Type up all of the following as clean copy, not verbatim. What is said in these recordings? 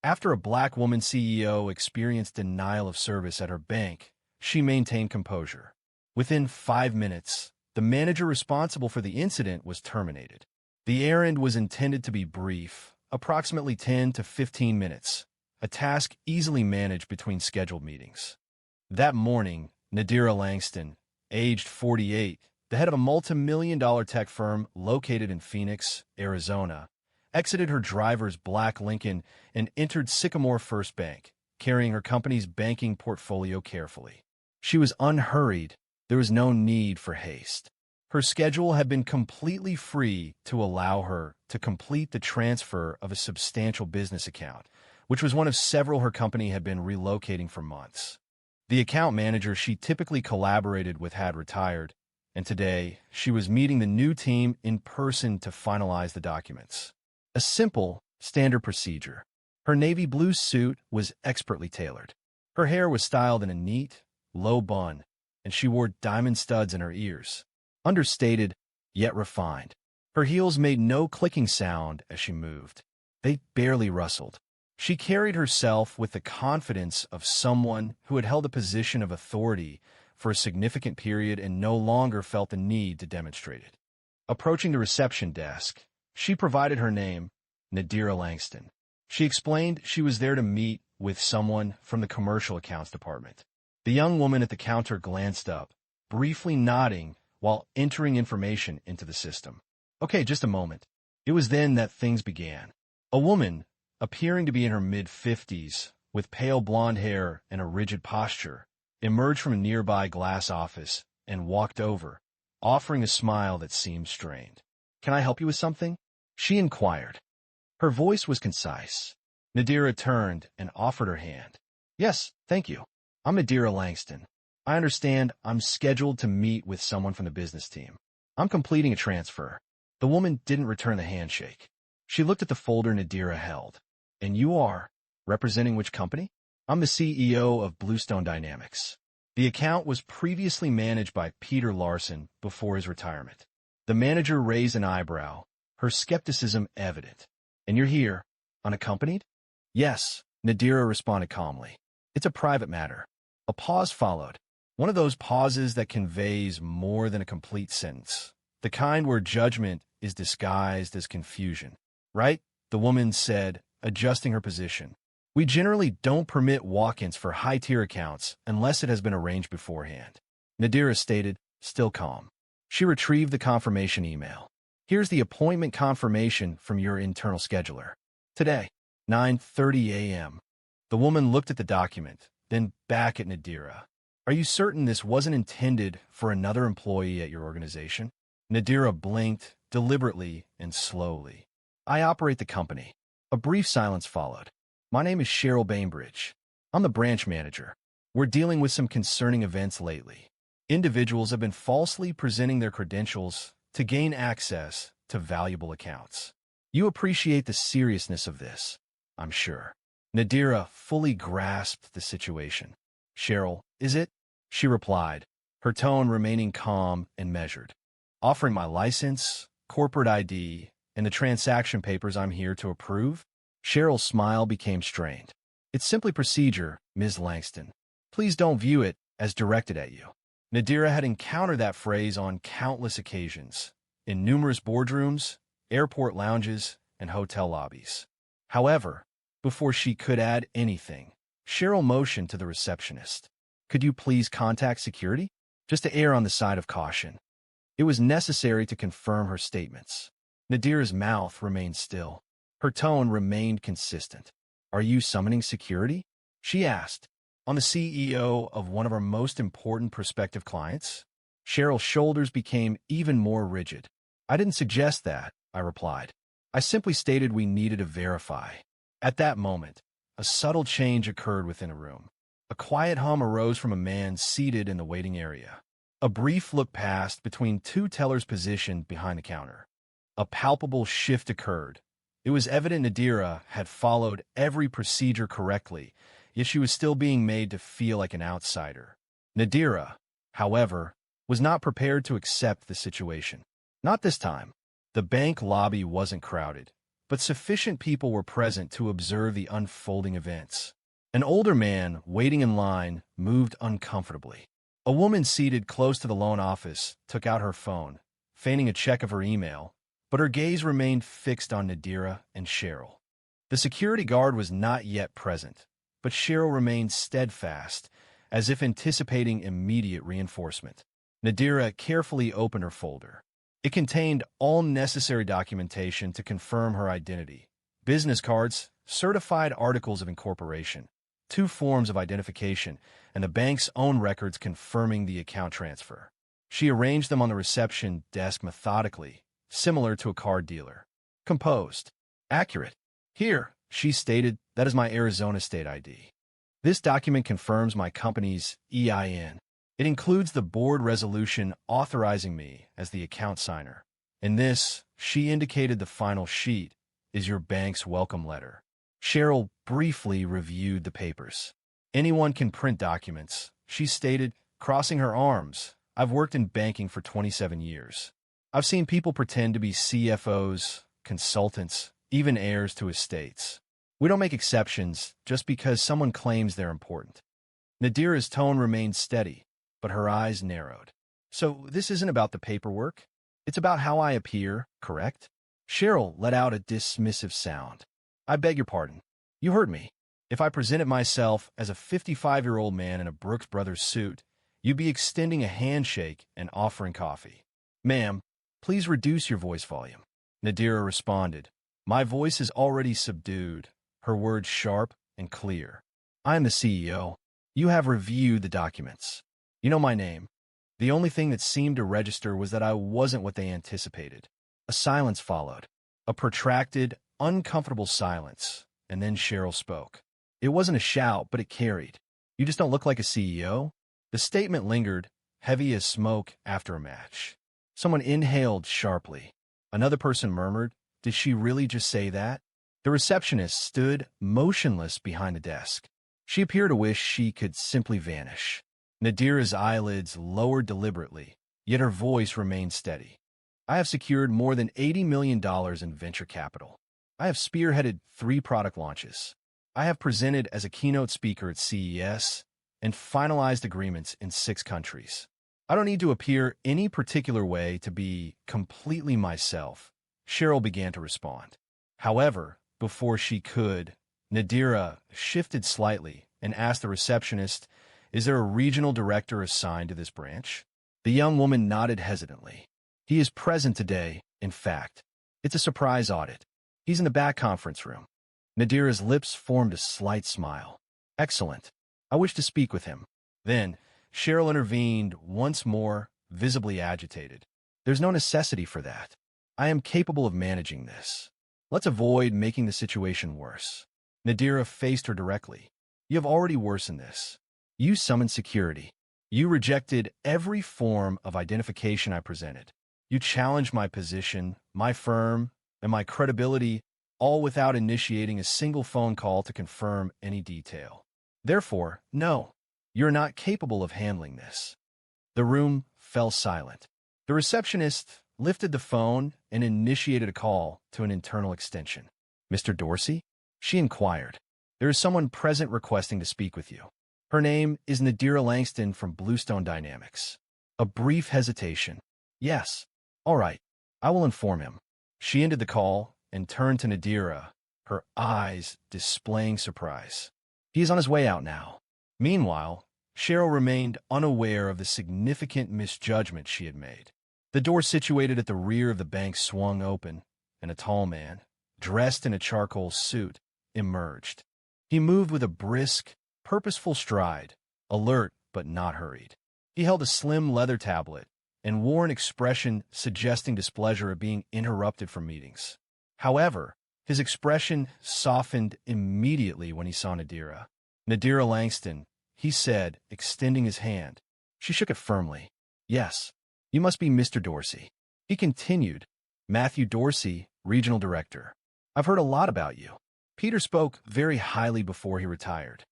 After a black woman CEO experienced denial of service at her bank, she maintained composure. Within 5 minutes, the manager responsible for the incident was terminated. The errand was intended to be brief, approximately 10 to 15 minutes, a task easily managed between scheduled meetings. That morning, Nadira Langston, aged 48, the head of a multi-million-dollar tech firm located in Phoenix, Arizona, exited her driver's black Lincoln and entered Sycamore First Bank, carrying her company's banking portfolio carefully. She was unhurried. There was no need for haste. Her schedule had been completely free to allow her to complete the transfer of a substantial business account, which was one of several her company had been relocating for months. The account manager she typically collaborated with had retired, and today she was meeting the new team in person to finalize the documents. A simple, standard procedure. Her navy blue suit was expertly tailored. Her hair was styled in a neat, low bun, and she wore diamond studs in her ears. Understated, yet refined. Her heels made no clicking sound as she moved. They barely rustled. She carried herself with the confidence of someone who had held a position of authority for a significant period and no longer felt the need to demonstrate it. Approaching the reception desk, she provided her name, Nadira Langston. She explained she was there to meet with someone from the commercial accounts department. The young woman at the counter glanced up, briefly nodding while entering information into the system. Okay, just a moment. It was then that things began. A woman, appearing to be in her mid-50s, with pale blonde hair and a rigid posture, emerged from a nearby glass office and walked over, offering a smile that seemed strained. "Can I help you with something?" she inquired. Her voice was concise. Nadira turned and offered her hand. "Yes, thank you. I'm Nadira Langston. I understand I'm scheduled to meet with someone from the business team. I'm completing a transfer." The woman didn't return the handshake. She looked at the folder Nadira held. "And you are representing which company?" "I'm the CEO of Bluestone Dynamics." The account was previously managed by Peter Larson before his retirement. The manager raised an eyebrow, her skepticism evident. "And you're here, unaccompanied?" "Yes," Nadira responded calmly. "It's a private matter." A pause followed, one of those pauses that conveys more than a complete sentence, the kind where judgment is disguised as confusion. "Right?" the woman said, adjusting her position. "We generally don't permit walk-ins for high-tier accounts unless it has been arranged beforehand." Nadira stated, still calm. She retrieved the confirmation email. "Here's the appointment confirmation from your internal scheduler. Today, 9:30 a.m. The woman looked at the document, then back at Nadira. "Are you certain this wasn't intended for another employee at your organization?" Nadira blinked, deliberately and slowly. "I operate the company." A brief silence followed. "My name is Cheryl Bainbridge. I'm the branch manager. We're dealing with some concerning events lately. Individuals have been falsely presenting their credentials to gain access to valuable accounts. You appreciate the seriousness of this, I'm sure." Nadira fully grasped the situation. "Cheryl, is it?" she replied, her tone remaining calm and measured. "Offering my license, corporate ID, and the transaction papers I'm here to approve?" Cheryl's smile became strained. "It's simply procedure, Ms. Langston. Please don't view it as directed at you." Nadira had encountered that phrase on countless occasions, in numerous boardrooms, airport lounges, and hotel lobbies. However, before she could add anything, Cheryl motioned to the receptionist. "Could you please contact security?" Just to err on the side of caution. It was necessary to confirm her statements. Nadira's mouth remained still. Her tone remained consistent. "Are you summoning security?" she asked. "On the CEO of one of our most important prospective clients?" Cheryl's shoulders became even more rigid. "I didn't suggest that," I replied. "I simply stated we needed to verify." At that moment, a subtle change occurred within the room. A quiet hum arose from a man seated in the waiting area. A brief look passed between two tellers positioned behind the counter. A palpable shift occurred. It was evident Nadira had followed every procedure correctly, yet she was still being made to feel like an outsider. Nadira, however, was not prepared to accept the situation. Not this time. The bank lobby wasn't crowded. but sufficient people were present to observe the unfolding events. An older man, waiting in line, moved uncomfortably. A woman seated close to the loan office took out her phone, feigning a check of her email, but her gaze remained fixed on Nadira and Cheryl. The security guard was not yet present, but Cheryl remained steadfast, as if anticipating immediate reinforcement. Nadira carefully opened her folder. It contained all necessary documentation to confirm her identity: business cards, certified articles of incorporation, 2 forms of identification, and the bank's own records confirming the account transfer. She arranged them on the reception desk methodically, similar to a card dealer. Composed. Accurate. Here, she stated, that is my Arizona state ID. This document confirms my company's EIN. It includes the board resolution authorizing me as the account signer. In this, she indicated the final sheet, is your bank's welcome letter. Cheryl briefly reviewed the papers. Anyone can print documents, she stated, crossing her arms. I've worked in banking for 27 years. I've seen people pretend to be CFOs, consultants, even heirs to estates. We don't make exceptions just because someone claims they're important. Nadira's tone remained steady, but her eyes narrowed. So this isn't about the paperwork. It's about how I appear, correct? Cheryl let out a dismissive sound. I beg your pardon. You heard me. If I presented myself as a 55-year-old man in a Brooks Brothers suit, you'd be extending a handshake and offering coffee. Ma'am, please reduce your voice volume. Nadira responded. My voice is already subdued, her words sharp and clear. I am the CEO. You have reviewed the documents. You know my name. The only thing that seemed to register was that I wasn't what they anticipated. A silence followed. A protracted, uncomfortable silence, and then Cheryl spoke. It wasn't a shout, but it carried. You just don't look like a CEO? The statement lingered, heavy as smoke after a match. Someone inhaled sharply. Another person murmured, did she really just say that? The receptionist stood motionless behind the desk. She appeared to wish she could simply vanish. Nadira's eyelids lowered deliberately, yet her voice remained steady. I have secured more than $80 million in venture capital. I have spearheaded 3 product launches. I have presented as a keynote speaker at CES and finalized agreements in 6 countries. I don't need to appear any particular way to be completely myself. Cheryl began to respond. However, before she could, Nadira shifted slightly and asked the receptionist, is there a regional director assigned to this branch? The young woman nodded hesitantly. He is present today, in fact. It's a surprise audit. He's in the back conference room. Nadira's lips formed a slight smile. Excellent. I wish to speak with him. Then, Cheryl intervened once more, visibly agitated. There's no necessity for that. I am capable of managing this. Let's avoid making the situation worse. Nadira faced her directly. You have already worsened this. You summoned security. You rejected every form of identification I presented. You challenged my position, my firm, and my credibility, all without initiating a single phone call to confirm any detail. Therefore, no, you're not capable of handling this. The room fell silent. The receptionist lifted the phone and initiated a call to an internal extension. Mr. Dorsey? She inquired. There is someone present requesting to speak with you. Her name is Nadira Langston from Bluestone Dynamics. A brief hesitation. Yes. All right. I will inform him. She ended the call and turned to Nadira, her eyes displaying surprise. He is on his way out now. Meanwhile, Cheryl remained unaware of the significant misjudgment she had made. The door situated at the rear of the bank swung open, and a tall man, dressed in a charcoal suit, emerged. He moved with a brisk, purposeful stride, alert but not hurried. He held a slim leather tablet and wore an expression suggesting displeasure at being interrupted from meetings. However, his expression softened immediately when he saw Nadira. Nadira Langston, he said, extending his hand. She shook it firmly. Yes, you must be Mr. Dorsey. He continued, Matthew Dorsey, Regional Director. I've heard a lot about you. Peter spoke very highly before he retired.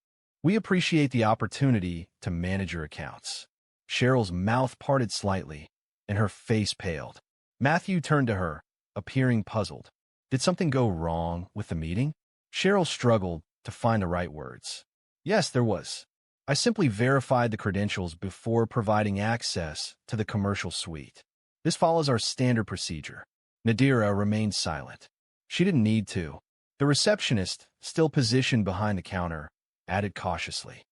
We appreciate the opportunity to manage your accounts. Cheryl's mouth parted slightly, and her face paled. Matthew turned to her, appearing puzzled. Did something go wrong with the meeting? Cheryl struggled to find the right words. Yes, there was. I simply verified the credentials before providing access to the commercial suite. This follows our standard procedure. Nadira remained silent. She didn't need to. The receptionist, still positioned behind the counter, added cautiously.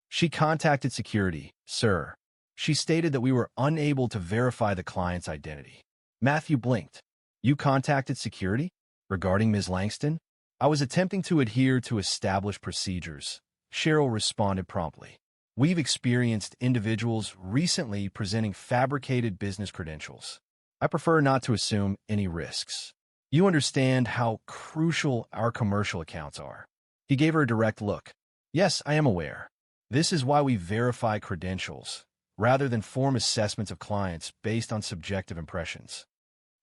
She contacted security, sir. She stated that we were unable to verify the client's identity. Matthew blinked. You contacted security? Regarding Ms. Langston? I was attempting to adhere to established procedures. Cheryl responded promptly. We've experienced individuals recently presenting fabricated business credentials. I prefer not to assume any risks. You understand how crucial our commercial accounts are. He gave her a direct look. Yes, I am aware. This is why we verify credentials, rather than form assessments of clients based on subjective impressions.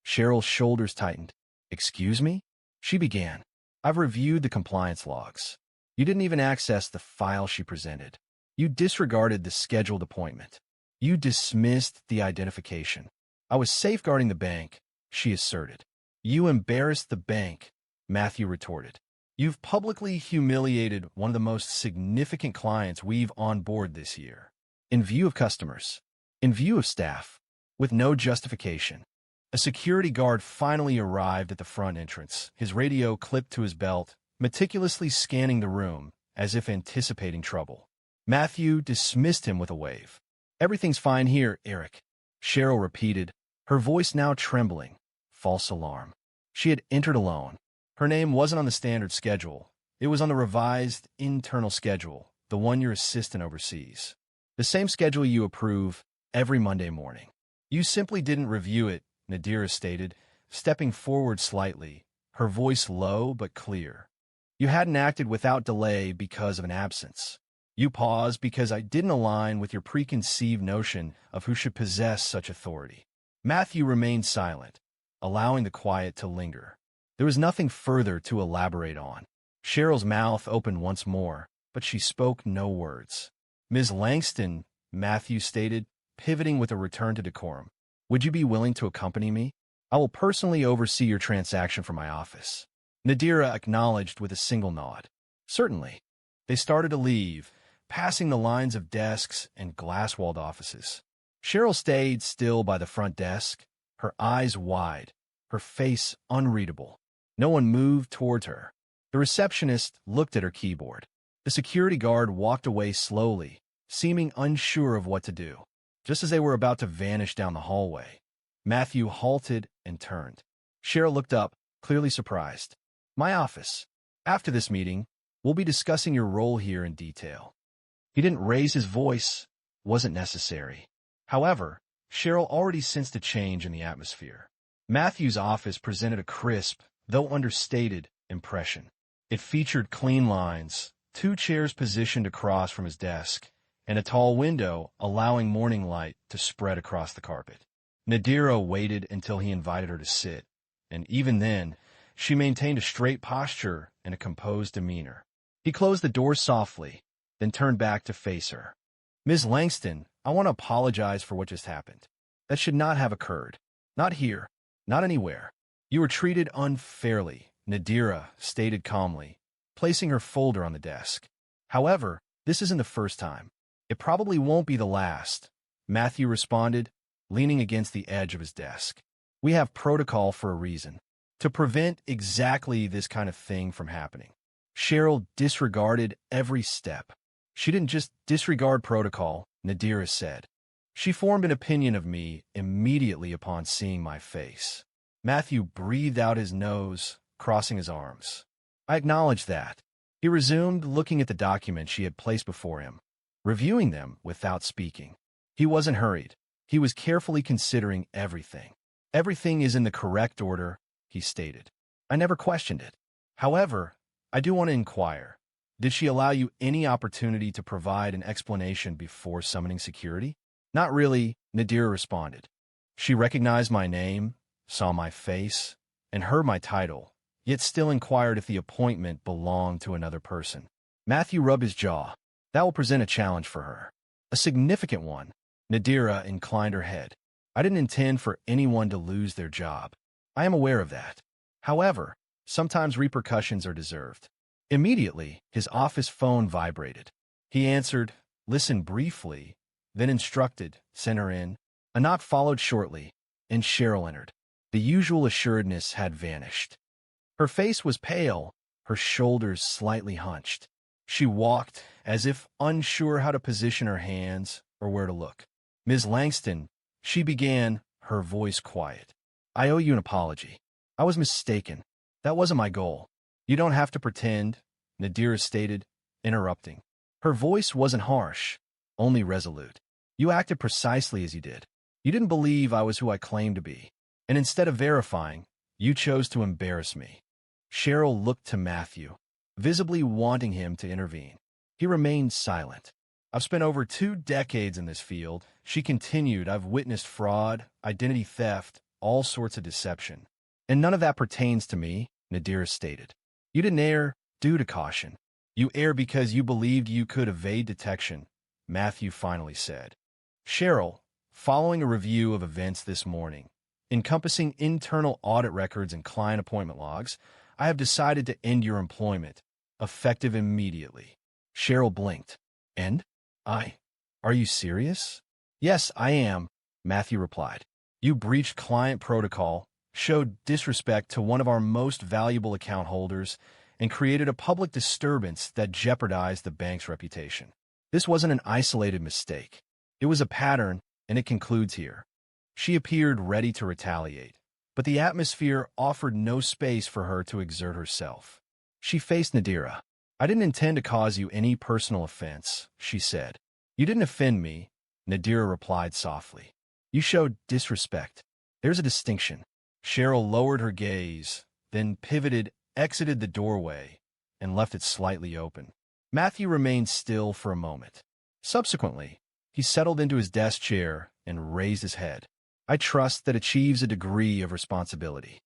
Cheryl's shoulders tightened. Excuse me? She began. I've reviewed the compliance logs. You didn't even access the file she presented. You disregarded the scheduled appointment. You dismissed the identification. I was safeguarding the bank, she asserted. You embarrassed the bank, Matthew retorted. You've publicly humiliated one of the most significant clients we've on board this year. In view of customers, in view of staff, with no justification. A security guard finally arrived at the front entrance, his radio clipped to his belt, meticulously scanning the room, as if anticipating trouble. Matthew dismissed him with a wave. Everything's fine here, Eric, Cheryl repeated, her voice now trembling. False alarm. She had entered alone. Her name wasn't on the standard schedule. It was on the revised internal schedule, the one your assistant oversees. The same schedule you approve every Monday morning. You simply didn't review it, Nadira stated, stepping forward slightly, her voice low but clear. You hadn't acted without delay because of an absence. You paused because I didn't align with your preconceived notion of who should possess such authority. Matthew remained silent, allowing the quiet to linger. There was nothing further to elaborate on. Cheryl's mouth opened once more, but she spoke no words. Ms. Langston, Matthew stated, pivoting with a return to decorum. Would you be willing to accompany me? I will personally oversee your transaction from my office. Nadira acknowledged with a single nod. Certainly. They started to leave, passing the lines of desks and glass-walled offices. Cheryl stayed still by the front desk, her eyes wide, her face unreadable. No one moved towards her. The receptionist looked at her keyboard. The security guard walked away slowly, seeming unsure of what to do. Just as they were about to vanish down the hallway, Matthew halted and turned. Cheryl looked up, clearly surprised. My office. After this meeting, we'll be discussing your role here in detail. He didn't raise his voice. Wasn't necessary. However, Cheryl already sensed a change in the atmosphere. Matthew's office presented a crisp, though understated, impression. It featured clean lines, 2 chairs positioned across from his desk, and a tall window allowing morning light to spread across the carpet. Nadira waited until he invited her to sit, and even then, she maintained a straight posture and a composed demeanor. He closed the door softly, then turned back to face her. Ms. Langston, I want to apologize for what just happened. That should not have occurred. Not here. Not anywhere. You were treated unfairly, Nadira stated calmly, placing her folder on the desk. However, this isn't the first time. It probably won't be the last, Matthew responded, leaning against the edge of his desk. We have protocol for a reason, to prevent exactly this kind of thing from happening. Cheryl disregarded every step. She didn't just disregard protocol, Nadira said. She formed an opinion of me immediately upon seeing my face. Matthew breathed out his nose, crossing his arms. I acknowledge that. He resumed looking at the documents she had placed before him, reviewing them without speaking. He wasn't hurried. He was carefully considering everything. Everything is in the correct order, he stated. I never questioned it. However, I do want to inquire. Did she allow you any opportunity to provide an explanation before summoning security? Not really, Nadira responded. She recognized my name, saw my face, and heard my title, yet still inquired if the appointment belonged to another person. Matthew rubbed his jaw. That will present a challenge for her. A significant one. Nadira inclined her head. I didn't intend for anyone to lose their job. I am aware of that. However, Sometimes repercussions are deserved. Immediately, his office phone vibrated. He answered, listened briefly, then instructed, send her in. A knock followed shortly, and Cheryl entered. The usual assuredness had vanished. Her face was pale, her shoulders slightly hunched. She walked as if unsure how to position her hands or where to look. Ms. Langston, she began, her voice quiet. I owe you an apology. I was mistaken. That wasn't my goal. You don't have to pretend, Nadira stated, interrupting. Her voice wasn't harsh, only resolute. You acted precisely as you did. You didn't believe I was who I claimed to be. And instead of verifying, you chose to embarrass me. Cheryl looked to Matthew, visibly wanting him to intervene. He remained silent. I've spent over 2 decades in this field. She continued, I've witnessed fraud, identity theft, all sorts of deception. And none of that pertains to me, Nadira stated. You didn't err due to caution. You err because you believed you could evade detection, Matthew finally said. Cheryl, following a review of events this morning, encompassing internal audit records and client appointment logs, I have decided to end your employment, effective immediately. Cheryl blinked. And? Are you serious? Yes, I am, Matthew replied. You breached client protocol, showed disrespect to one of our most valuable account holders, and created a public disturbance that jeopardized the bank's reputation. This wasn't an isolated mistake. It was a pattern, and it concludes here. She appeared ready to retaliate, but the atmosphere offered no space for her to exert herself. She faced Nadira. I didn't intend to cause you any personal offense, she said. You didn't offend me, Nadira replied softly. You showed disrespect. There's a distinction. Cheryl lowered her gaze, then pivoted, exited the doorway, and left it slightly open. Matthew remained still for a moment. Subsequently, he settled into his desk chair and raised his head. I trust that achieves a degree of responsibility.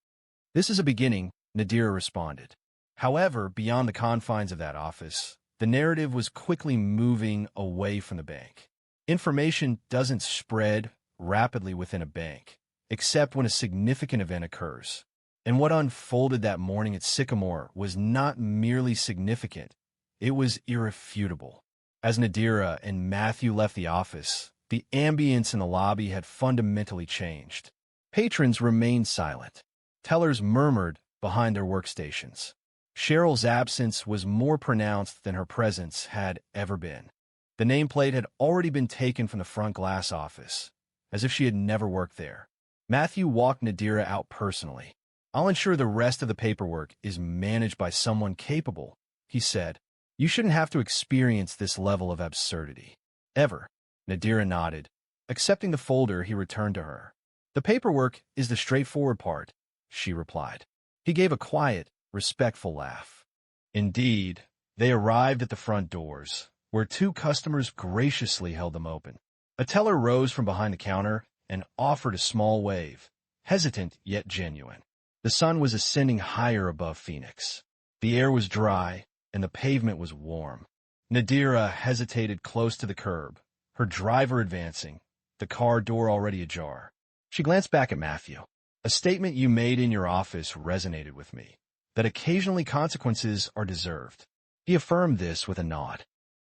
This is a beginning, Nadira responded. However, beyond the confines of that office, the narrative was quickly moving away from the bank. Information doesn't spread rapidly within a bank, except when a significant event occurs. And what unfolded that morning at Sycamore was not merely significant, it was irrefutable. As Nadira and Matthew left the office, the ambience in the lobby had fundamentally changed. Patrons remained silent. Tellers murmured behind their workstations. Cheryl's absence was more pronounced than her presence had ever been. The nameplate had already been taken from the front glass office, as if she had never worked there. Matthew walked Nadira out personally. I'll ensure the rest of the paperwork is managed by someone capable, he said. You shouldn't have to experience this level of absurdity. Ever. Nadira nodded. Accepting the folder, he returned to her. The paperwork is the straightforward part, she replied. He gave a quiet, respectful laugh. Indeed, they arrived at the front doors, where 2 customers graciously held them open. A teller rose from behind the counter and offered a small wave, hesitant yet genuine. The sun was ascending higher above Phoenix. The air was dry, and the pavement was warm. Nadira hesitated close to the curb, her driver advancing, the car door already ajar. She glanced back at Matthew. A statement you made in your office resonated with me, that occasionally consequences are deserved. He affirmed this with a nod.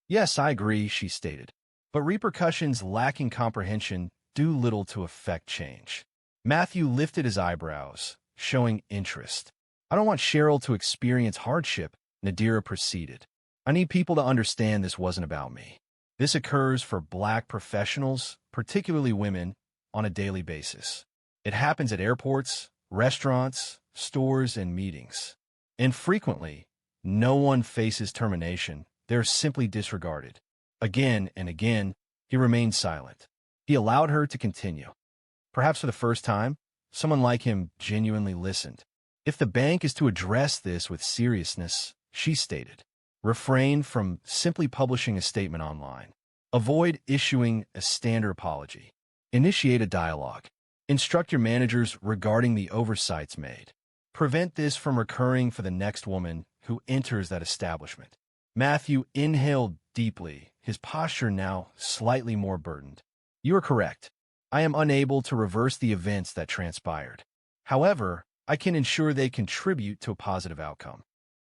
Yes, I agree, she stated. But repercussions lacking comprehension do little to affect change. Matthew lifted his eyebrows, showing interest. I don't want Cheryl to experience hardship, Nadira proceeded. I need people to understand this wasn't about me. This occurs for Black professionals, particularly women, on a daily basis. It happens at airports, restaurants, stores, and meetings. And frequently, no one faces termination. They're simply disregarded. Again and again, he remained silent. He allowed her to continue. Perhaps for the first time, someone like him genuinely listened. If the bank is to address this with seriousness, she stated, refrain from simply publishing a statement online. Avoid issuing a standard apology. Initiate a dialogue. Instruct your managers regarding the oversights made. Prevent this from recurring for the next woman who enters that establishment. Matthew inhaled deeply, his posture now slightly more burdened. You are correct. I am unable to reverse the events that transpired. However, I can ensure they contribute to a positive outcome.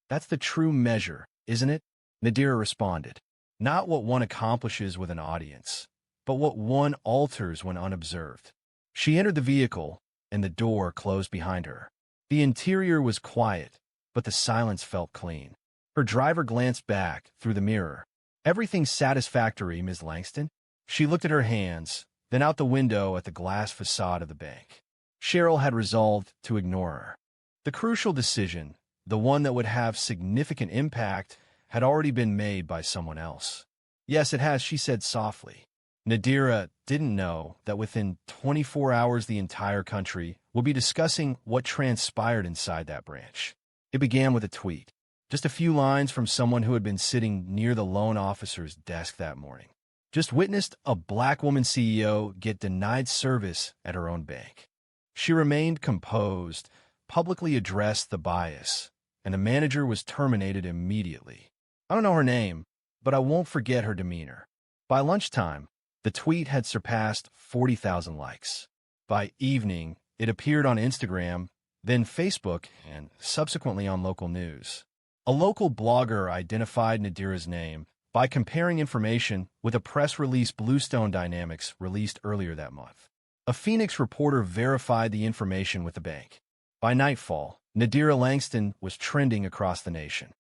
That's the true measure, isn't it? Nadira responded. Not what one accomplishes with an audience, but what one alters when unobserved. She entered the vehicle, and the door closed behind her. The interior was quiet, but the silence felt clean. Her driver glanced back through the mirror. Everything satisfactory, Ms. Langston? She looked at her hands, then out the window at the glass facade of the bank. Cheryl had resolved to ignore her. The crucial decision, the one that would have significant impact, had already been made by someone else. Yes, it has, she said softly. Nadira didn't know that within 24 hours the entire country will be discussing what transpired inside that branch. It began with a tweet, just a few lines from someone who had been sitting near the loan officer's desk that morning. Just witnessed a black woman CEO get denied service at her own bank. She remained composed, publicly addressed the bias, and the manager was terminated immediately. I don't know her name, but I won't forget her demeanor. By lunchtime, the tweet had surpassed 40,000 likes. By evening, it appeared on Instagram, then Facebook, and subsequently on local news. A local blogger identified Nadira's name by comparing information with a press release Bluestone Dynamics released earlier that month. A Phoenix reporter verified the information with the bank. By nightfall, Nadira Langston was trending across the nation.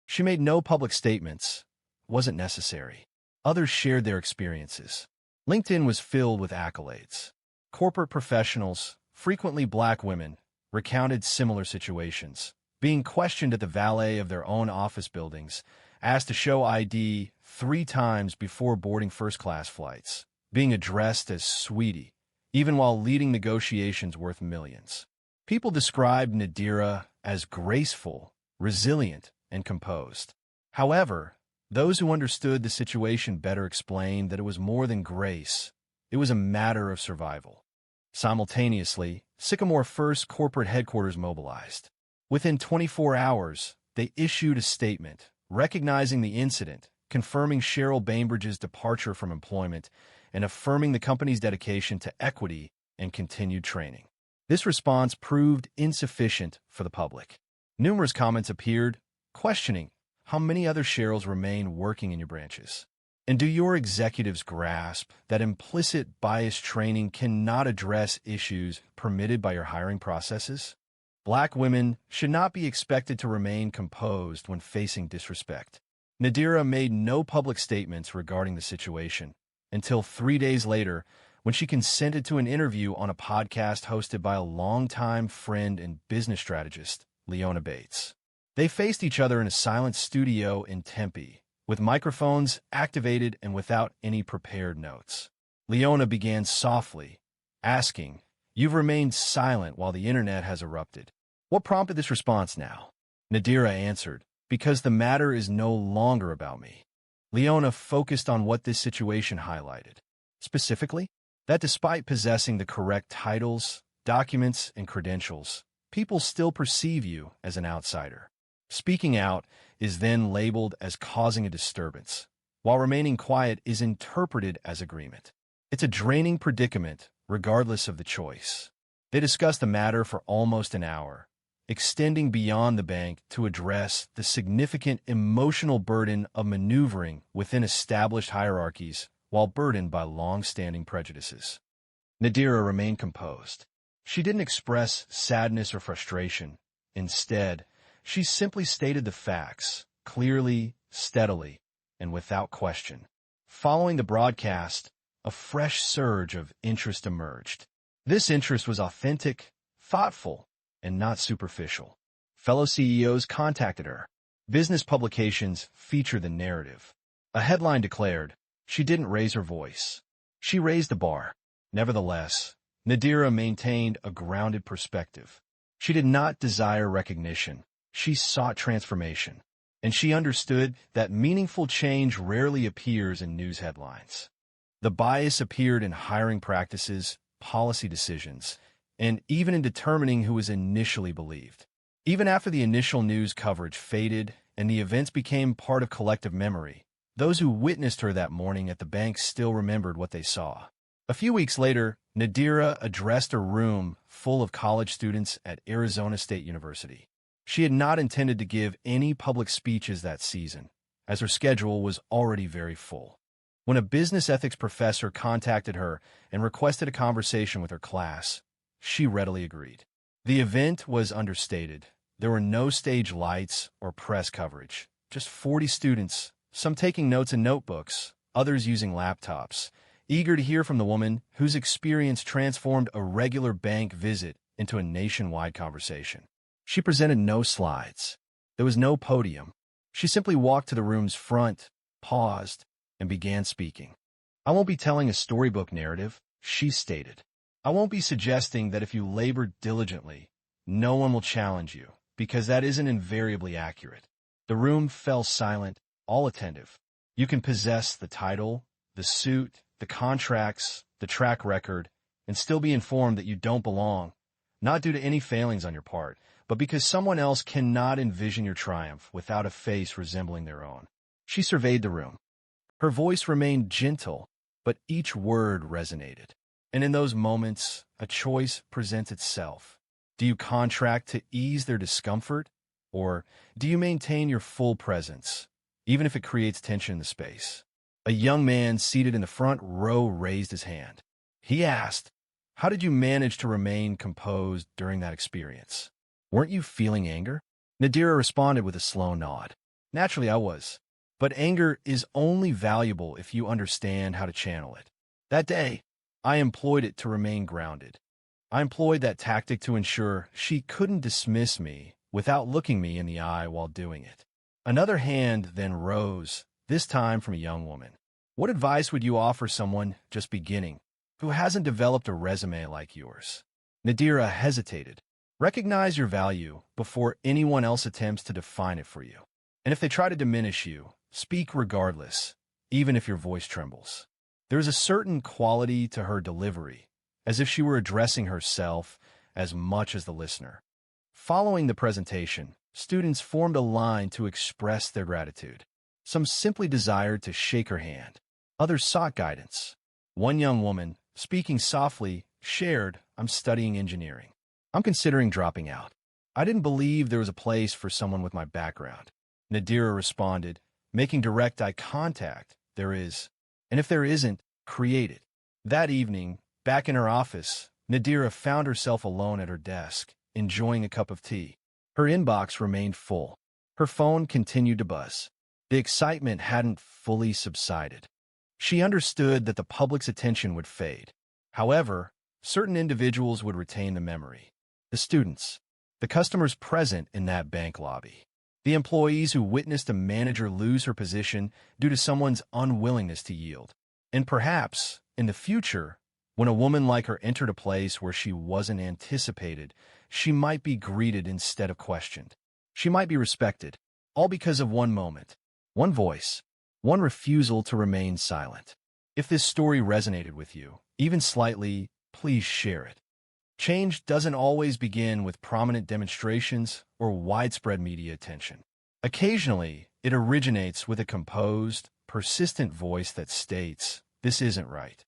She made no public statements. Wasn't necessary. Others shared their experiences. LinkedIn was filled with accolades. Corporate professionals, frequently black women, recounted similar situations, being questioned at the valet of their own office buildings, asked to show ID 3 times before boarding first-class flights, being addressed as sweetie, even while leading negotiations worth millions. People described Nadira as graceful, resilient, and composed. However, those who understood the situation better explained that it was more than grace. It was a matter of survival. Simultaneously, Sycamore First corporate headquarters mobilized. Within 24 hours, they issued a statement recognizing the incident, confirming Cheryl Bainbridge's departure from employment, and affirming the company's dedication to equity and continued training. This response proved insufficient for the public. Numerous comments appeared, questioning how many other Cheryls remain working in your branches. And do your executives grasp that implicit bias training cannot address issues permitted by your hiring processes? Black women should not be expected to remain composed when facing disrespect. Nadira made no public statements regarding the situation until 3 days later when she consented to an interview on a podcast hosted by a longtime friend and business strategist, Leona Bates. They faced each other in a silent studio in Tempe, with microphones activated and without any prepared notes. Leona began softly, asking, "You've remained silent while the internet has erupted. What prompted this response now?" Nadira answered, "Because the matter is no longer about me." Leona focused on what this situation highlighted. Specifically, that despite possessing the correct titles, documents, and credentials, people still perceive you as an outsider. Speaking out is then labeled as causing a disturbance, while remaining quiet is interpreted as agreement. It's a draining predicament, regardless of the choice. They discussed the matter for almost an hour, extending beyond the bank to address the significant emotional burden of maneuvering within established hierarchies while burdened by long-standing prejudices. Nadira remained composed. She didn't express sadness or frustration. Instead, she simply stated the facts, clearly, steadily, and without question. Following the broadcast, a fresh surge of interest emerged. This interest was authentic, thoughtful, and not superficial. Fellow CEOs contacted her. Business publications featured the narrative. A headline declared, "She didn't raise her voice. She raised the bar." Nevertheless, Nadira maintained a grounded perspective. She did not desire recognition. She sought transformation. And she understood that meaningful change rarely appears in news headlines. The bias appeared in hiring practices, policy decisions, and even in determining who was initially believed. Even after the initial news coverage faded and the events became part of collective memory, those who witnessed her that morning at the bank still remembered what they saw. A few weeks later, Nadira addressed a room full of college students at Arizona State University. She had not intended to give any public speeches that season, as her schedule was already very full. When a business ethics professor contacted her and requested a conversation with her class, she readily agreed. The event was understated. There were no stage lights or press coverage, just 40 students, some taking notes in notebooks, others using laptops, eager to hear from the woman whose experience transformed a regular bank visit into a nationwide conversation. She presented no slides. There was no podium. She simply walked to the room's front, paused, and began speaking. "I won't be telling a storybook narrative," she stated. "I won't be suggesting that if you labor diligently, no one will challenge you, because that isn't invariably accurate." The room fell silent, all attentive. You can possess the title, the suit, the contracts, the track record, and still be informed that you don't belong, not due to any failings on your part, but because someone else cannot envision your triumph without a face resembling their own. She surveyed the room. Her voice remained gentle, but each word resonated. And in those moments, a choice presents itself. Do you contract to ease their discomfort, or do you maintain your full presence, even if it creates tension in the space? A young man seated in the front row raised his hand. He asked, "How did you manage to remain composed during that experience? Weren't you feeling anger?" Nadira responded with a slow nod. "Naturally, I was. But anger is only valuable if you understand how to channel it. That day, I employed it to remain grounded. I employed that tactic to ensure she couldn't dismiss me without looking me in the eye while doing it." Another hand then rose, this time from a young woman. "What advice would you offer someone just beginning, who hasn't developed a resume like yours?" Nadira hesitated. "Recognize your value before anyone else attempts to define it for you. And if they try to diminish you, speak regardless, even if your voice trembles." There is a certain quality to her delivery, as if she were addressing herself as much as the listener. Following the presentation, students formed a line to express their gratitude. Some simply desired to shake her hand. Others sought guidance. One young woman, speaking softly, shared, "I'm studying engineering. I'm considering dropping out. I didn't believe there was a place for someone with my background." Nadira responded, making direct eye contact, "There is. And if there isn't, create it." That evening, back in her office, Nadira found herself alone at her desk, enjoying a cup of tea. Her inbox remained full. Her phone continued to buzz. The excitement hadn't fully subsided. She understood that the public's attention would fade. However, certain individuals would retain the memory. The students, the customers present in that bank lobby, the employees who witnessed a manager lose her position due to someone's unwillingness to yield. And perhaps, in the future, when a woman like her entered a place where she wasn't anticipated, she might be greeted instead of questioned. She might be respected, all because of one moment, one voice, one refusal to remain silent. If this story resonated with you, even slightly, please share it. Change doesn't always begin with prominent demonstrations or widespread media attention. Occasionally, it originates with a composed, persistent voice that states, "This isn't right."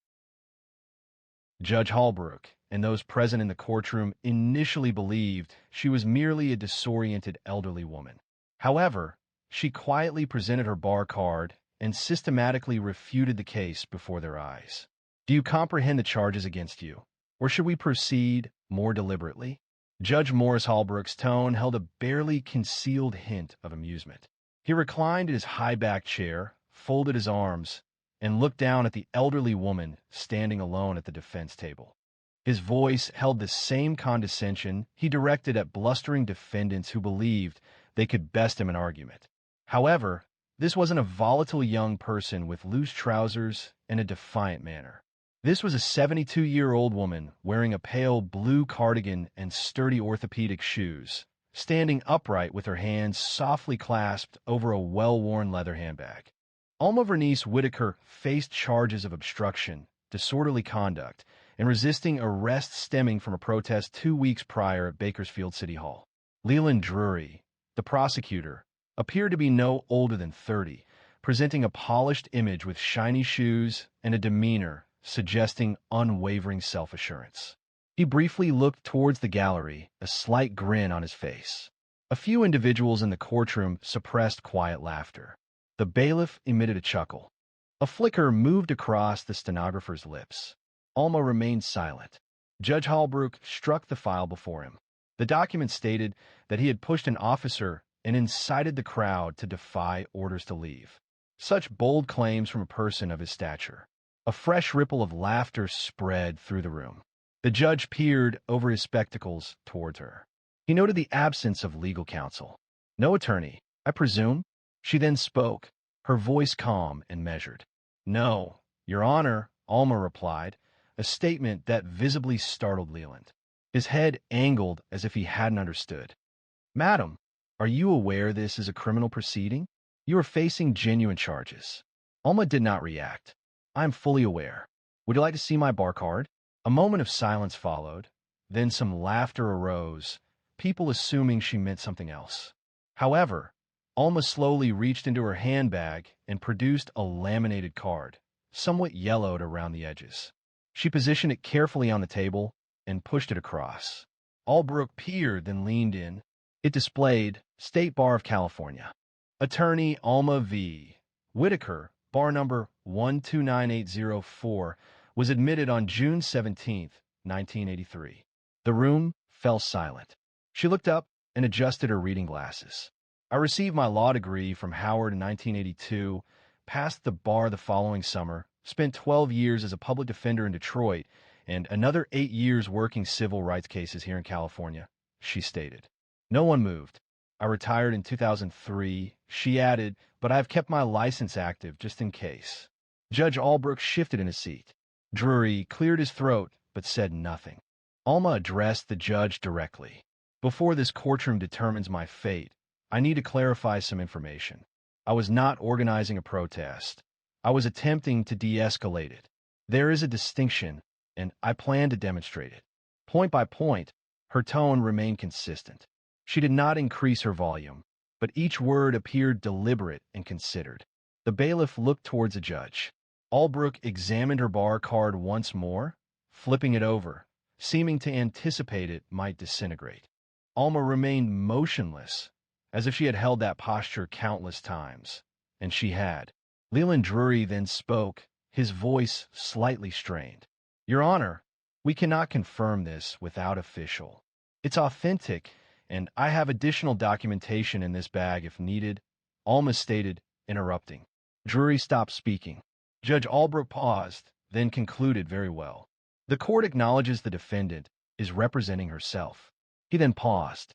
Judge Holbrook and those present in the courtroom initially believed she was merely a disoriented elderly woman. However, she quietly presented her bar card and systematically refuted the case before their eyes. "Do you comprehend the charges against you? Or should we proceed more deliberately?" Judge Morris Holbrook's tone held a barely concealed hint of amusement. He reclined in his high-backed chair, folded his arms, and looked down at the elderly woman standing alone at the defense table. His voice held the same condescension he directed at blustering defendants who believed they could best him in argument. However, this wasn't a volatile young person with loose trousers and a defiant manner. This was a 72-year-old woman wearing a pale blue cardigan and sturdy orthopedic shoes, standing upright with her hands softly clasped over a well-worn leather handbag. Alma Vernice Whitaker faced charges of obstruction, disorderly conduct, and resisting arrest stemming from a protest 2 weeks prior at Bakersfield City Hall. Leland Drury, the prosecutor, appeared to be no older than 30, presenting a polished image with shiny shoes and a demeanor suggesting unwavering self-assurance. He briefly looked towards the gallery, a slight grin on his face. A few individuals in the courtroom suppressed quiet laughter. The bailiff emitted a chuckle. A flicker moved across the stenographer's lips. Alma remained silent. Judge Holbrook struck the file before him. The document stated that he had pushed an officer and incited the crowd to defy orders to leave. Such bold claims from a person of his stature. A fresh ripple of laughter spread through the room. The judge peered over his spectacles towards her. He noted the absence of legal counsel. No attorney, I presume? She then spoke, her voice calm and measured. No, Your Honor, Alma replied, a statement that visibly startled Leland. His head angled as if he hadn't understood. Madam, are you aware this is a criminal proceeding? You are facing genuine charges. Alma did not react. I am fully aware. Would you like to see my bar card? A moment of silence followed. Then some laughter arose, people assuming she meant something else. However, Alma slowly reached into her handbag and produced a laminated card, somewhat yellowed around the edges. She positioned it carefully on the table and pushed it across. Albrook peered, then leaned in. It displayed State Bar of California. Attorney Alma V. Whitaker, bar number 129804, was admitted on June 17, 1983. The room fell silent. She looked up and adjusted her reading glasses. I received my law degree from Howard in 1982, passed the bar the following summer, spent 12 years as a public defender in Detroit, and another 8 years working civil rights cases here in California, she stated. No one moved. I retired in 2003, she added, but I have kept my license active just in case. Judge Albrook shifted in his seat. Drury cleared his throat, but said nothing. Alma addressed the judge directly. Before this courtroom determines my fate, I need to clarify some information. I was not organizing a protest. I was attempting to de-escalate it. There is a distinction, and I plan to demonstrate it. Point by point, her tone remained consistent. She did not increase her volume, but each word appeared deliberate and considered. The bailiff looked towards the judge. Albrook examined her bar card once more, flipping it over, seeming to anticipate it might disintegrate. Alma remained motionless, as if she had held that posture countless times, and she had. Leland Drury then spoke, his voice slightly strained. Your Honor, we cannot confirm this without official. It's authentic, and I have additional documentation in this bag if needed, Alma stated, interrupting. Drury stopped speaking. Judge Albrook paused, then concluded very well. The court acknowledges the defendant is representing herself. He then paused.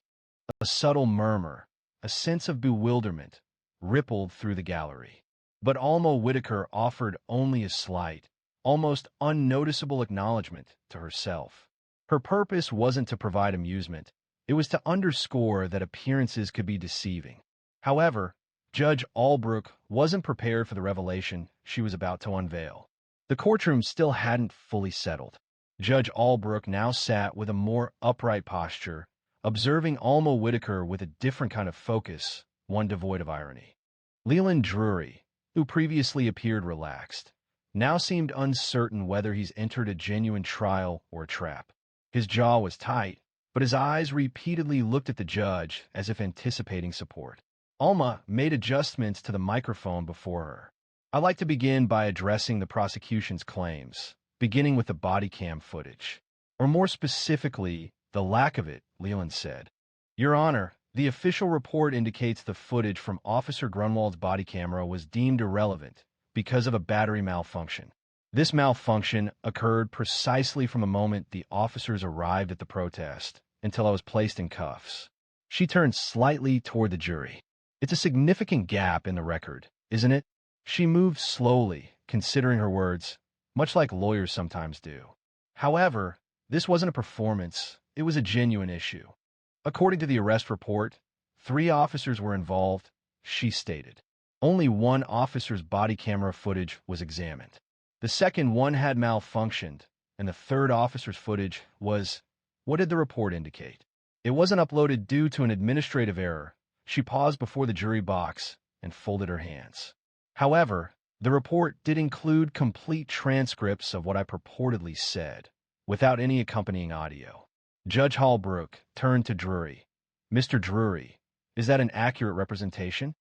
A subtle murmur, a sense of bewilderment, rippled through the gallery. But Alma Whitaker offered only a slight, almost unnoticeable acknowledgement to herself. Her purpose wasn't to provide amusement. It was to underscore that appearances could be deceiving. However, Judge Albrook wasn't prepared for the revelation she was about to unveil. The courtroom still hadn't fully settled. Judge Albrook now sat with a more upright posture, observing Alma Whitaker with a different kind of focus, one devoid of irony. Leland Drury, who previously appeared relaxed, now seemed uncertain whether he's entered a genuine trial or a trap. His jaw was tight, but his eyes repeatedly looked at the judge as if anticipating support. Alma made adjustments to the microphone before her. I'd like to begin by addressing the prosecution's claims, beginning with the body cam footage. Or more specifically, the lack of it, Leland said. Your Honor, the official report indicates the footage from Officer Grunwald's body camera was deemed irrelevant because of a battery malfunction. This malfunction occurred precisely from the moment the officers arrived at the protest until I was placed in cuffs. She turned slightly toward the jury. It's a significant gap in the record, isn't it? She moved slowly, considering her words, much like lawyers sometimes do. However, this wasn't a performance, it was a genuine issue. According to the arrest report, 3 officers were involved, she stated. Only one officer's body camera footage was examined. The second one had malfunctioned, and the third officer's footage was, what did the report indicate? It wasn't uploaded due to an administrative error. She paused before the jury box and folded her hands. However, The report did include complete transcripts of what I purportedly said, without any accompanying audio. Judge Holbrook turned to Drury. Mr. Drury, is that an accurate representation?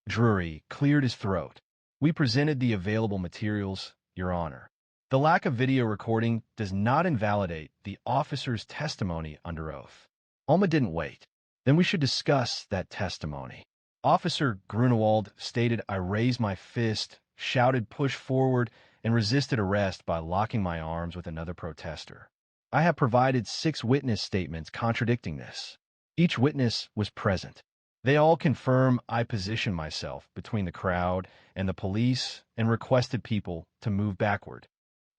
Drury cleared his throat. We presented the available materials, Your Honor. The lack of video recording does not invalidate the officer's testimony under oath. Alma didn't wait. Then we should discuss that testimony. Officer Grunewald stated I raised my fist, shouted push forward, and resisted arrest by locking my arms with another protester. I have provided 6 witness statements contradicting this. Each witness was present. They all confirm I positioned myself between the crowd and the police and requested people to move backward.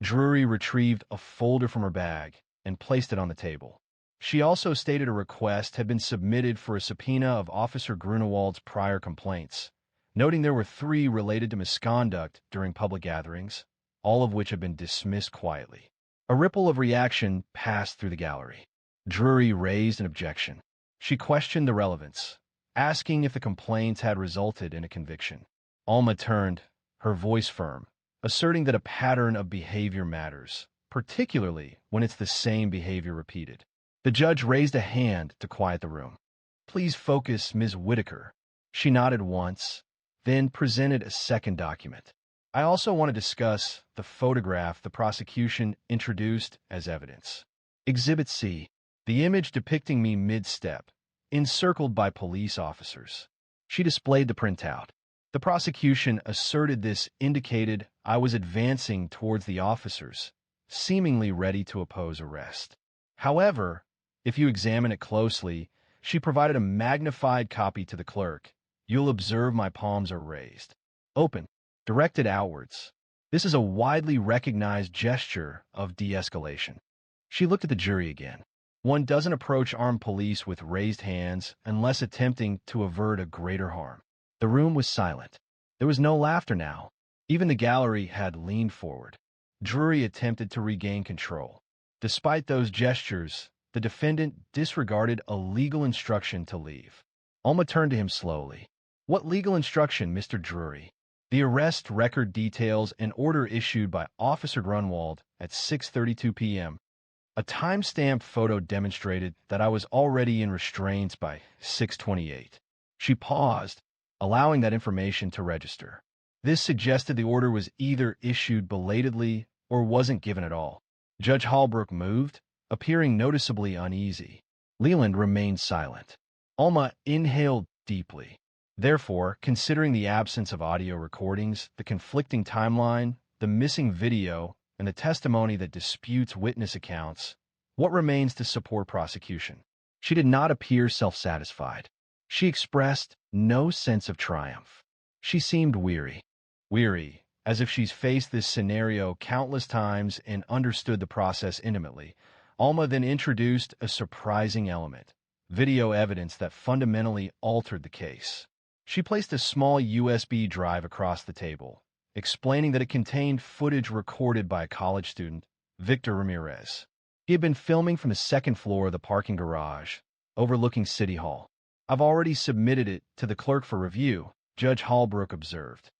Drury retrieved a folder from her bag and placed it on the table. She also stated a request had been submitted for a subpoena of Officer Grunewald's prior complaints, noting there were 3 related to misconduct during public gatherings, all of which had been dismissed quietly. A ripple of reaction passed through the gallery. Drury raised an objection. She questioned the relevance, asking if the complaints had resulted in a conviction. Alma turned, her voice firm, asserting that a pattern of behavior matters, particularly when it's the same behavior repeated. The judge raised a hand to quiet the room. Please focus, Ms. Whitaker. She nodded once, then presented a second document. I also want to discuss the photograph the prosecution introduced as evidence. Exhibit C, the image depicting me mid-step, encircled by police officers. She displayed the printout. The prosecution asserted this indicated I was advancing towards the officers, seemingly ready to oppose arrest. However, if you examine it closely, she provided a magnified copy to the clerk. You'll observe my palms are raised, open, directed outwards. This is a widely recognized gesture of de-escalation. She looked at the jury again. One doesn't approach armed police with raised hands unless attempting to avert a greater harm. The room was silent. There was no laughter now. Even the gallery had leaned forward. Drury attempted to regain control. Despite those gestures, the defendant disregarded a legal instruction to leave. Alma turned to him slowly. What legal instruction, Mr. Drury? The arrest record details an order issued by Officer Grunewald at 6:32 p.m. A time-stamped photo demonstrated that I was already in restraints by 6:28. She paused, allowing that information to register. This suggested the order was either issued belatedly or wasn't given at all. Judge Holbrook moved, appearing noticeably uneasy. Leland remained silent. Alma inhaled deeply. Therefore, considering the absence of audio recordings, the conflicting timeline, the missing video, and the testimony that disputes witness accounts, what remains to support prosecution? She did not appear self-satisfied. She expressed no sense of triumph. She seemed weary. Weary, as if she's faced this scenario countless times and understood the process intimately. Alma then introduced a surprising element, video evidence that fundamentally altered the case. She placed a small USB drive across the table, explaining that it contained footage recorded by a college student, Victor Ramirez. He had been filming from the second floor of the parking garage, overlooking City Hall. I've already submitted it to the clerk for review, Judge Holbrook observed.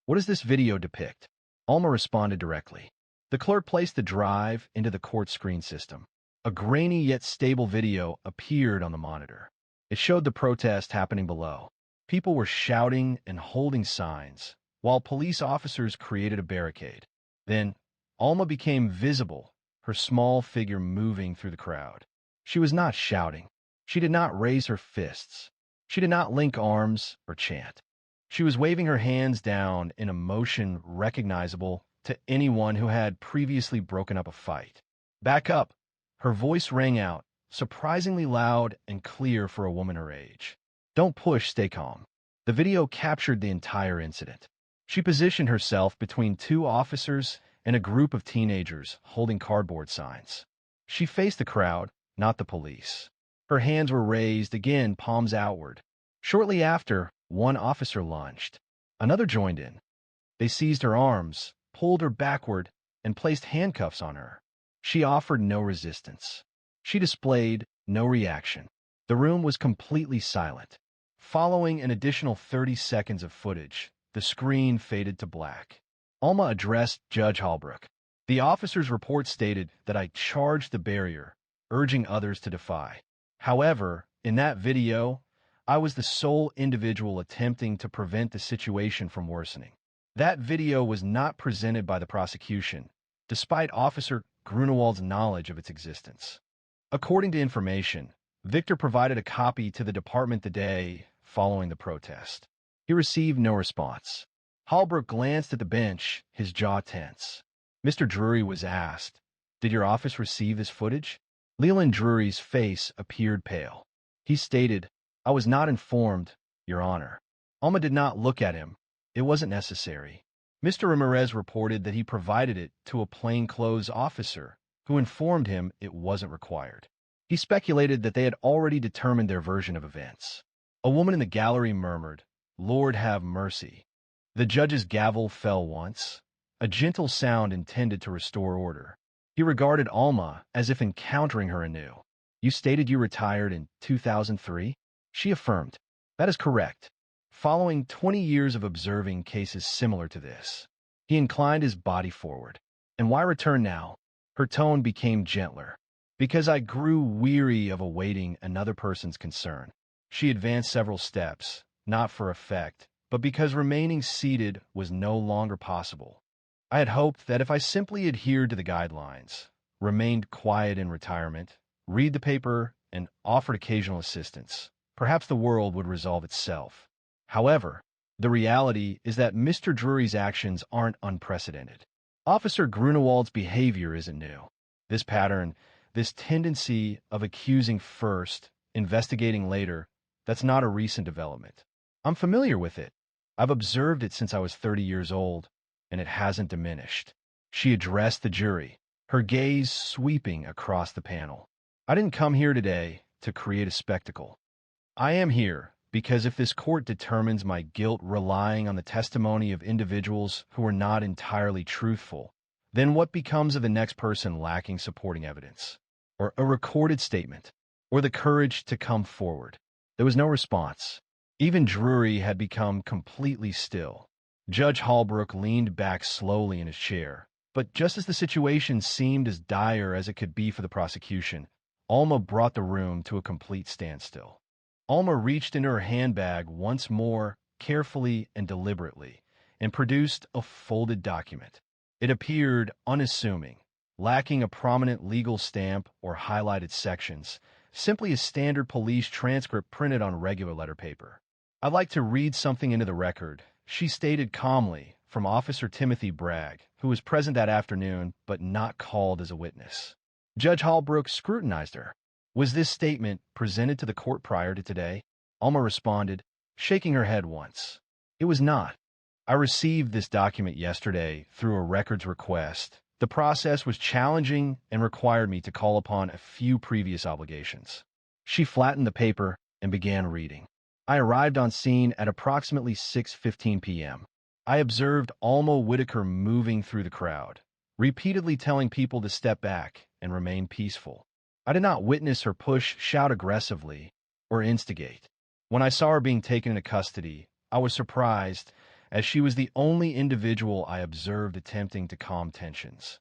What does this video depict? Alma responded directly. The clerk placed the drive into the court screen system. A grainy yet stable video appeared on the monitor. It showed the protest happening below. People were shouting and holding signs, while police officers created a barricade. Then, Alma became visible, her small figure moving through the crowd. She was not shouting. She did not raise her fists. She did not link arms or chant. She was waving her hands down in a motion recognizable to anyone who had previously broken up a fight. Back up! Her voice rang out, surprisingly loud and clear for a woman her age. Don't push, stay calm. The video captured the entire incident. She positioned herself between 2 officers and a group of teenagers holding cardboard signs. She faced the crowd, not the police. Her hands were raised, again palms outward. Shortly after, one officer lunged. Another joined in. They seized her arms, pulled her backward, and placed handcuffs on her. She offered no resistance. She displayed no reaction. The room was completely silent. Following an additional 30 seconds of footage, the screen faded to black. Alma addressed Judge Holbrook. The officer's report stated that I charged the barrier, urging others to defy. However, in that video, I was the sole individual attempting to prevent the situation from worsening. That video was not presented by the prosecution, despite Officer Grunewald's knowledge of its existence. According to information, Victor provided a copy to the department the day following the protest. He received no response. Holbrook glanced at the bench, his jaw tense. Mr. Drury was asked, "Did your office receive this footage?" Leland Drury's face appeared pale. He stated, "I was not informed, Your Honor." Alma did not look at him. It wasn't necessary. Mr. Ramirez reported that he provided it to a plainclothes officer, who informed him it wasn't required. He speculated that they had already determined their version of events. A woman in the gallery murmured, "Lord have mercy." The judge's gavel fell once, a gentle sound intended to restore order. He regarded Alma as if encountering her anew. "You stated you retired in 2003? She affirmed, "That is correct." Following 20 years of observing cases similar to this, he inclined his body forward. "And why return now?" Her tone became gentler. "Because I grew weary of awaiting another person's concern." She advanced several steps, not for effect, but because remaining seated was no longer possible. "I had hoped that if I simply adhered to the guidelines, remained quiet in retirement, read the paper, and offered occasional assistance, perhaps the world would resolve itself. However, the reality is that Mr. Drury's actions aren't unprecedented. Officer Grunewald's behavior isn't new. This pattern, this tendency of accusing first, investigating later, that's not a recent development. I'm familiar with it. I've observed it since I was 30 years old, and it hasn't diminished." She addressed the jury, her gaze sweeping across the panel. "I didn't come here today to create a spectacle. I am here because if this court determines my guilt relying on the testimony of individuals who are not entirely truthful, then what becomes of the next person lacking supporting evidence, or a recorded statement, or the courage to come forward?" There was no response. Even Drury had become completely still. Judge Holbrook leaned back slowly in his chair, but just as the situation seemed as dire as it could be for the prosecution, Alma brought the room to a complete standstill. Alma reached into her handbag once more, carefully and deliberately, and produced a folded document. It appeared unassuming, lacking a prominent legal stamp or highlighted sections, simply a standard police transcript printed on regular letter paper. "I'd like to read something into the record," she stated calmly, from Officer Timothy Bragg, who was present that afternoon but not called as a witness. Judge Holbrook scrutinized her. "Was this statement presented to the court prior to today?" Alma responded, shaking her head once. "It was not. I received this document yesterday through a records request. The process was challenging and required me to call upon a few previous obligations." She flattened the paper and began reading. "I arrived on scene at approximately 6:15 p.m. I observed Alma Whitaker moving through the crowd, repeatedly telling people to step back and remain peaceful. I did not witness her push, shout aggressively, or instigate. When I saw her being taken into custody, I was surprised, as she was the only individual I observed attempting to calm tensions."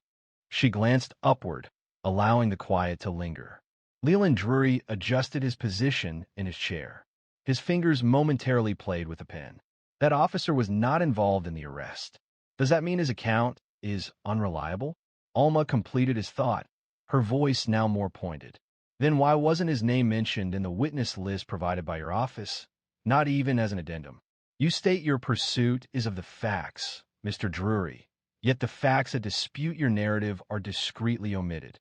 She glanced upward, allowing the quiet to linger. Leland Drury adjusted his position in his chair. His fingers momentarily played with the pen. "That officer was not involved in the arrest. Does that mean his account is unreliable?" Alma completed his thought, her voice now more pointed. "Then why wasn't his name mentioned in the witness list provided by your office, not even as an addendum? You state your pursuit is of the facts, Mr. Drury, yet the facts that dispute your narrative are discreetly omitted."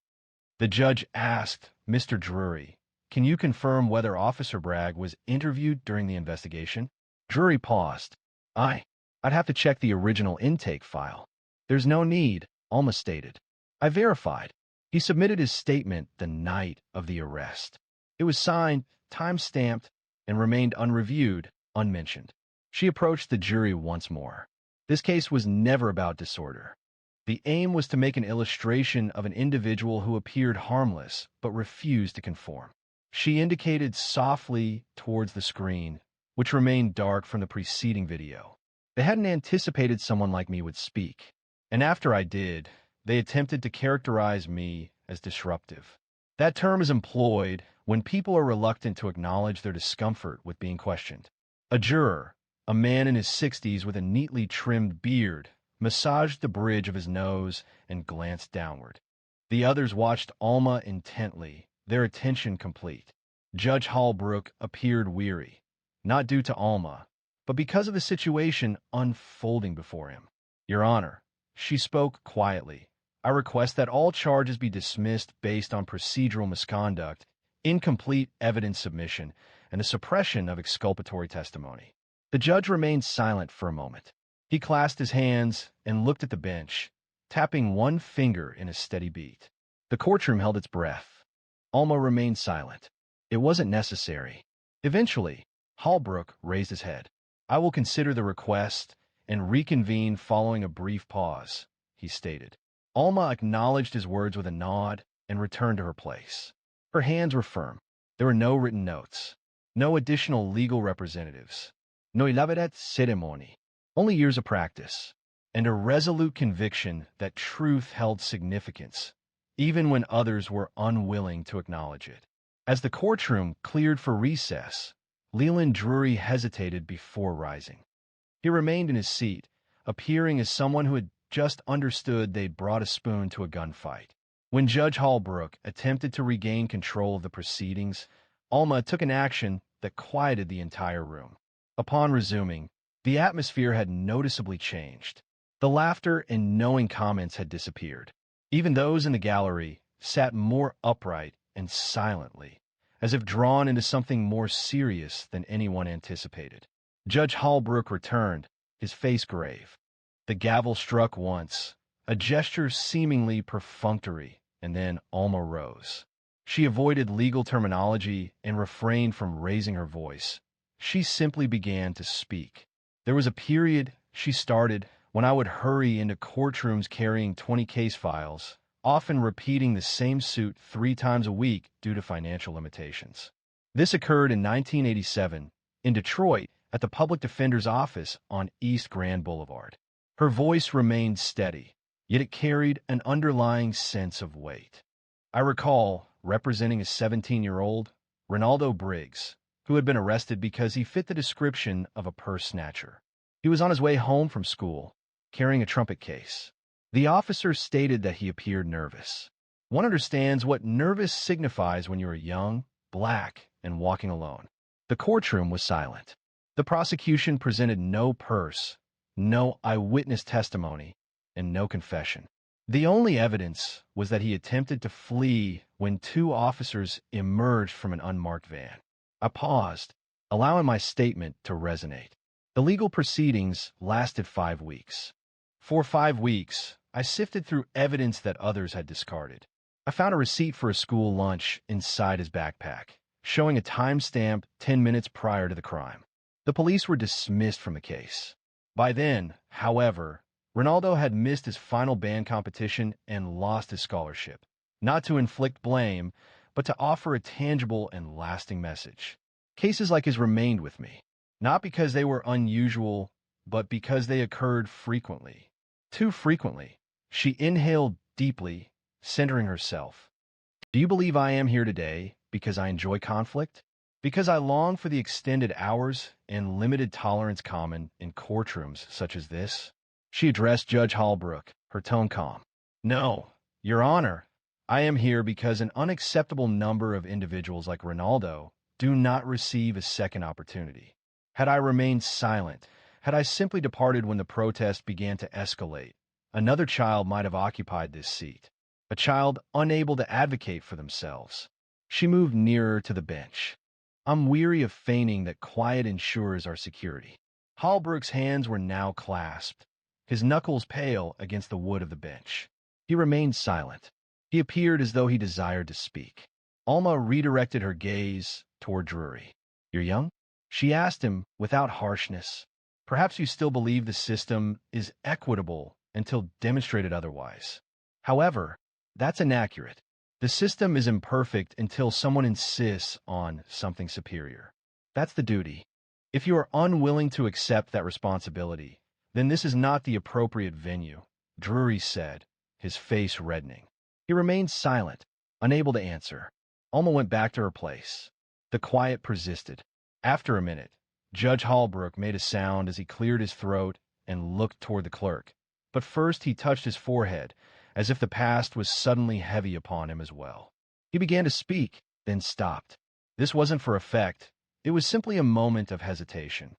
The judge asked, "Mr. Drury, can you confirm whether Officer Bragg was interviewed during the investigation?" Drury paused. I'd have to check the original intake file." "There's no need," Alma stated. "I verified. He submitted his statement the night of the arrest. It was signed, time-stamped, and remained unreviewed, unmentioned." She approached the jury once more. This case was never about disorder. The aim was to make an illustration of an individual who appeared harmless but refused to conform. She indicated softly towards the screen, which remained dark from the preceding video. They hadn't anticipated someone like me would speak. And after I did, they attempted to characterize me as disruptive. That term is employed when people are reluctant to acknowledge their discomfort with being questioned. A juror, a man in his 60s with a neatly trimmed beard, massaged the bridge of his nose and glanced downward. The others watched Alma intently, their attention complete. Judge Hallbrook appeared weary, not due to Alma, but because of the situation unfolding before him. Your Honor, she spoke quietly. I request that all charges be dismissed based on procedural misconduct, incomplete evidence submission, and the suppression of exculpatory testimony. The judge remained silent for a moment. He clasped his hands and looked at the bench, tapping one finger in a steady beat. The courtroom held its breath. Alma remained silent. It wasn't necessary. Eventually, Hallbrook raised his head. I will consider the request and reconvene following a brief pause, he stated. Alma acknowledged his words with a nod and returned to her place. Her hands were firm. There were no written notes, no additional legal representatives, no elaborate ceremony, only years of practice, and a resolute conviction that truth held significance, even when others were unwilling to acknowledge it. As the courtroom cleared for recess, Leland Drury hesitated before rising. He remained in his seat, appearing as someone who had just understood they'd brought a spoon to a gunfight. When Judge Hallbrook attempted to regain control of the proceedings, Alma took an action that quieted the entire room. Upon resuming, the atmosphere had noticeably changed. The laughter and knowing comments had disappeared. Even those in the gallery sat more upright and silently, as if drawn into something more serious than anyone anticipated. Judge Hallbrook returned, his face grave. The gavel struck once, a gesture seemingly perfunctory, and then Alma rose. She avoided legal terminology and refrained from raising her voice. She simply began to speak. There was a period, she started, when I would hurry into courtrooms carrying 20 case files, often repeating the same suit 3 times a week due to financial limitations. This occurred in 1987, in Detroit, at the public defender's office on East Grand Boulevard. Her voice remained steady, yet it carried an underlying sense of weight. I recall representing a 17-year-old, Ronaldo Briggs, who had been arrested because he fit the description of a purse snatcher. He was on his way home from school, carrying a trumpet case. The officer stated that he appeared nervous. One understands what nervous signifies when you are young, black, and walking alone. The courtroom was silent. The prosecution presented no purse, no eyewitness testimony, and no confession. The only evidence was that he attempted to flee when 2 officers emerged from an unmarked van. I paused, allowing my statement to resonate. The legal proceedings lasted 5 weeks. For 5 weeks, I sifted through evidence that others had discarded. I found a receipt for a school lunch inside his backpack, showing a timestamp 10 minutes prior to the crime. The police were dismissed from the case. By then, however, Ronaldo had missed his final band competition and lost his scholarship. Not to inflict blame, but to offer a tangible and lasting message. Cases like his remained with me, not because they were unusual, but because they occurred frequently. Too frequently. She inhaled deeply, centering herself. Do you believe I am here today because I enjoy conflict? Because I long for the extended hours and limited tolerance common in courtrooms such as this? She addressed Judge Hallbrook, her tone calm. No, Your Honor, I am here because an unacceptable number of individuals like Ronaldo do not receive a second opportunity. Had I remained silent, had I simply departed when the protest began to escalate, another child might have occupied this seat, a child unable to advocate for themselves. She moved nearer to the bench. I'm weary of feigning that quiet ensures our security. Hallbrook's hands were now clasped, his knuckles pale against the wood of the bench. He remained silent. He appeared as though he desired to speak. Alma redirected her gaze toward Drury. You're young? She asked him without harshness. Perhaps you still believe the system is equitable until demonstrated otherwise. However, that's inaccurate. The system is imperfect until someone insists on something superior. That's the duty. If you are unwilling to accept that responsibility, "Then this is not the appropriate venue," Drury said, his face reddening. He remained silent, unable to answer. Alma went back to her place. The quiet persisted. After a minute, Judge Holbrook made a sound as he cleared his throat and looked toward the clerk. But first he touched his forehead, as if the past was suddenly heavy upon him as well. He began to speak, then stopped. This wasn't for effect. It was simply a moment of hesitation.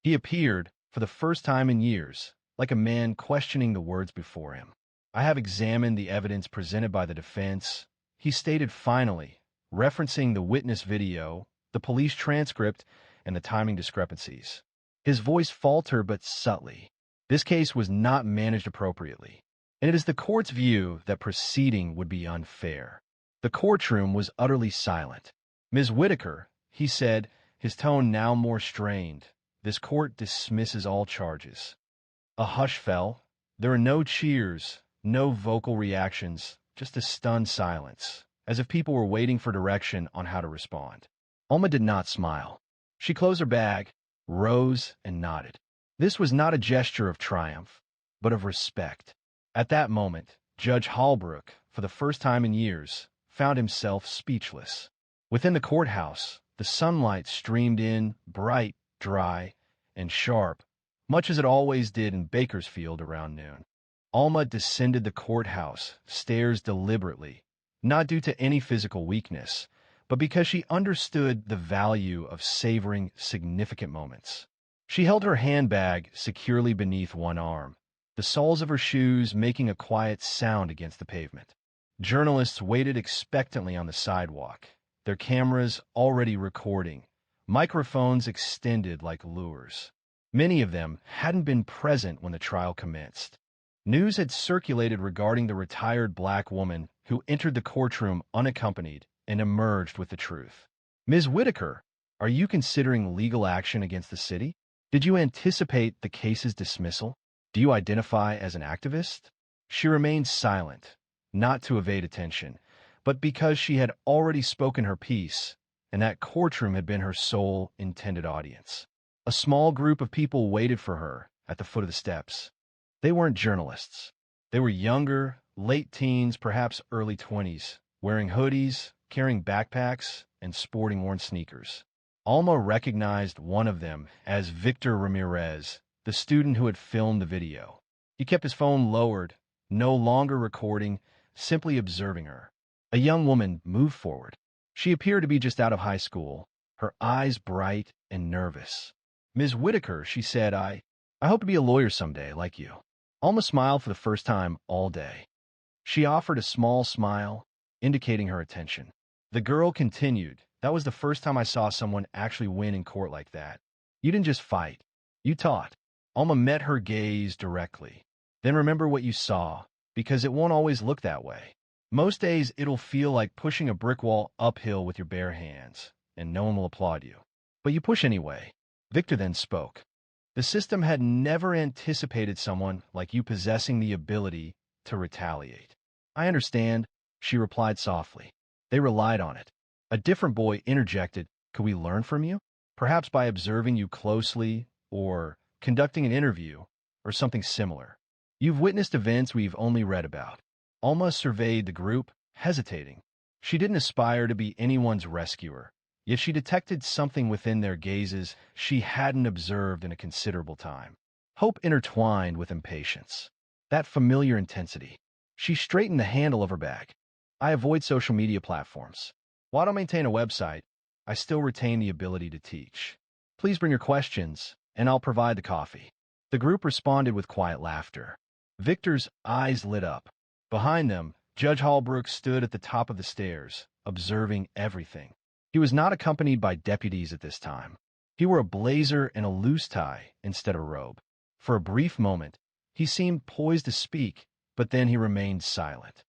He appeared, for the first time in years, like a man questioning the words before him. "I have examined the evidence presented by the defense," he stated finally, referencing the witness video, the police transcript, and the timing discrepancies. His voice faltered but subtly. This case was not managed appropriately, and it is the court's view that proceeding would be unfair. The courtroom was utterly silent. "Ms. Whitaker," he said, his tone now more strained, "this court dismisses all charges." A hush fell. There were no cheers, no vocal reactions, just a stunned silence, as if people were waiting for direction on how to respond. Alma did not smile. She closed her bag, rose, and nodded. This was not a gesture of triumph, but of respect. At that moment, Judge Holbrook, for the first time in years, found himself speechless. Within the courthouse, the sunlight streamed in, bright, dry, and sharp, much as it always did in Bakersfield around noon. Alma descended the courthouse stairs deliberately, not due to any physical weakness, but because she understood the value of savoring significant moments. She held her handbag securely beneath one arm, the soles of her shoes making a quiet sound against the pavement. Journalists waited expectantly on the sidewalk, their cameras already recording, microphones extended like lures. Many of them hadn't been present when the trial commenced. News had circulated regarding the retired black woman who entered the courtroom unaccompanied and emerged with the truth. "Ms. Whitaker, are you considering legal action against the city? Did you anticipate the case's dismissal? Do you identify as an activist?" She remained silent, not to evade attention, but because she had already spoken her piece, and that courtroom had been her sole intended audience. A small group of people waited for her at the foot of the steps. They weren't journalists. They were younger, late teens, perhaps early 20s, wearing hoodies, carrying backpacks, and sporting worn sneakers. Alma recognized one of them as Victor Ramirez, the student who had filmed the video. He kept his phone lowered, no longer recording, simply observing her. A young woman moved forward. She appeared to be just out of high school, her eyes bright and nervous. "Ms. Whitaker," she said, I hope to be a lawyer someday, like you." Alma smiled for the first time all day. She offered a small smile, indicating her attention. The girl continued, "That was the first time I saw someone actually win in court like that. You didn't just fight. You taught." Alma met her gaze directly. "Then remember what you saw, because it won't always look that way. Most days it'll feel like pushing a brick wall uphill with your bare hands, and no one will applaud you. But you push anyway." Victor then spoke. "The system had never anticipated someone like you possessing the ability to retaliate." "I understand," she replied softly. "They relied on it." A different boy interjected, "Could we learn from you? Perhaps by observing you closely, or conducting an interview, or something similar. You've witnessed events we've only read about." Alma surveyed the group, hesitating. She didn't aspire to be anyone's rescuer, yet she detected something within their gazes she hadn't observed in a considerable time. Hope intertwined with impatience. That familiar intensity. She straightened the handle of her bag. "I avoid social media platforms. While I don't maintain a website, I still retain the ability to teach. Please bring your questions, and I'll provide the coffee." The group responded with quiet laughter. Victor's eyes lit up. Behind them, Judge Holbrook stood at the top of the stairs, observing everything. He was not accompanied by deputies at this time. He wore a blazer and a loose tie instead of a robe. For a brief moment, he seemed poised to speak, but then he remained silent.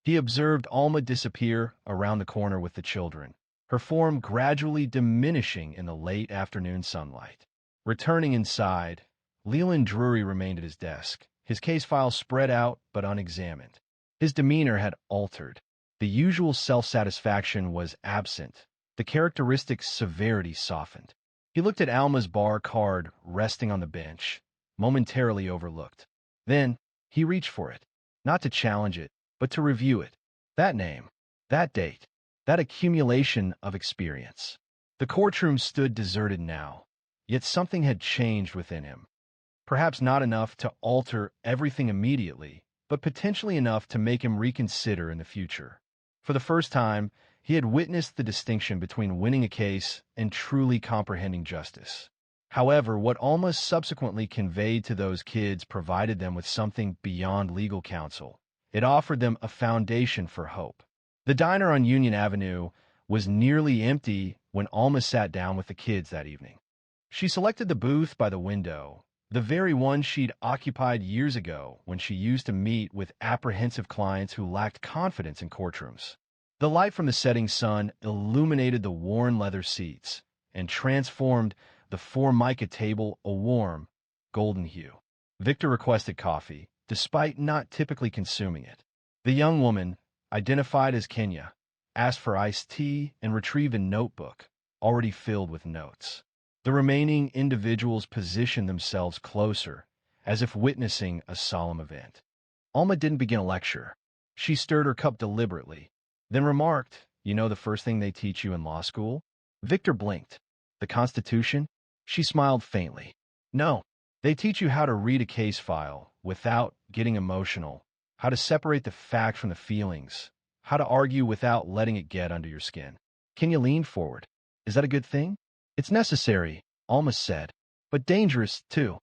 He observed Alma disappear around the corner with the children, her form gradually diminishing in the late afternoon sunlight. Returning inside, Leland Drury remained at his desk, his case file spread out but unexamined. His demeanor had altered. The usual self-satisfaction was absent, the characteristic severity softened. He looked at Alma's bar card resting on the bench, momentarily overlooked. Then, he reached for it, not to challenge it, but to review it. That name, that date, that accumulation of experience. The courtroom stood deserted now, yet something had changed within him. Perhaps not enough to alter everything immediately, but potentially enough to make him reconsider in the future. For the first time, he had witnessed the distinction between winning a case and truly comprehending justice. However, what Alma subsequently conveyed to those kids provided them with something beyond legal counsel. It offered them a foundation for hope. The diner on Union Avenue was nearly empty when Alma sat down with the kids that evening. She selected the booth by the window, the very one she'd occupied years ago when she used to meet with apprehensive clients who lacked confidence in courtrooms. The light from the setting sun illuminated the worn leather seats and transformed the Formica table a warm, golden hue. Victor requested coffee, despite not typically consuming it. The young woman, identified as Kenya, asked for iced tea and retrieved a notebook, already filled with notes. The remaining individuals positioned themselves closer, as if witnessing a solemn event. Alma didn't begin a lecture. She stirred her cup deliberately, then remarked, "You know the first thing they teach you in law school?" Victor blinked. "The Constitution?" She smiled faintly. "No, they teach you how to read a case file without getting emotional, how to separate the fact from the feelings, how to argue without letting it get under your skin." Kenya leaned forward. "Is that a good thing?" "It's necessary," Alma said, "but dangerous, too.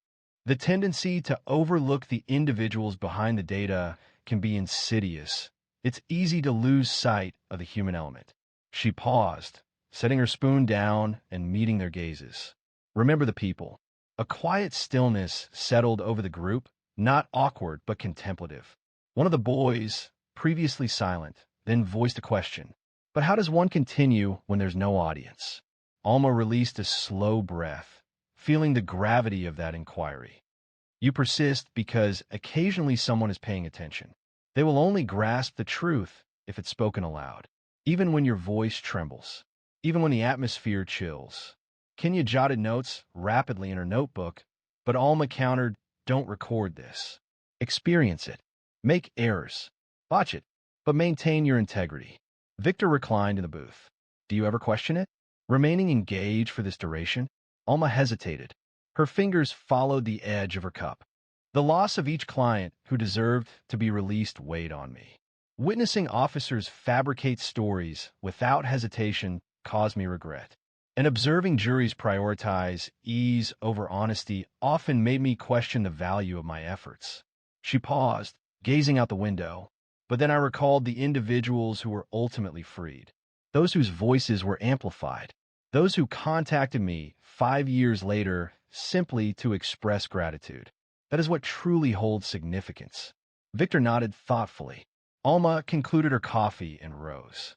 The tendency to overlook the individuals behind the data can be insidious. It's easy to lose sight of the human element." She paused, setting her spoon down and meeting their gazes. "Remember the people." A quiet stillness settled over the group, not awkward but contemplative. One of the boys, previously silent, then voiced a question. "But how does one continue when there's no audience?" Alma released a slow breath, feeling the gravity of that inquiry. "You persist because occasionally someone is paying attention. They will only grasp the truth if it's spoken aloud, even when your voice trembles, even when the atmosphere chills." Kenya jotted notes rapidly in her notebook, but Alma countered, "Don't record this. Experience it. Make errors. Botch it, but maintain your integrity." Victor reclined in the booth. "Do you ever question it? Remaining engaged for this duration?" Alma hesitated. Her fingers followed the edge of her cup. "The loss of each client who deserved to be released weighed on me. Witnessing officers fabricate stories without hesitation caused me regret. And observing juries prioritize ease over honesty often made me question the value of my efforts." She paused, gazing out the window, but then I recalled the individuals who were ultimately freed, those whose voices were amplified, those who contacted me 5 years later simply to express gratitude. That is what truly holds significance. Victor nodded thoughtfully. Alma concluded her coffee and rose.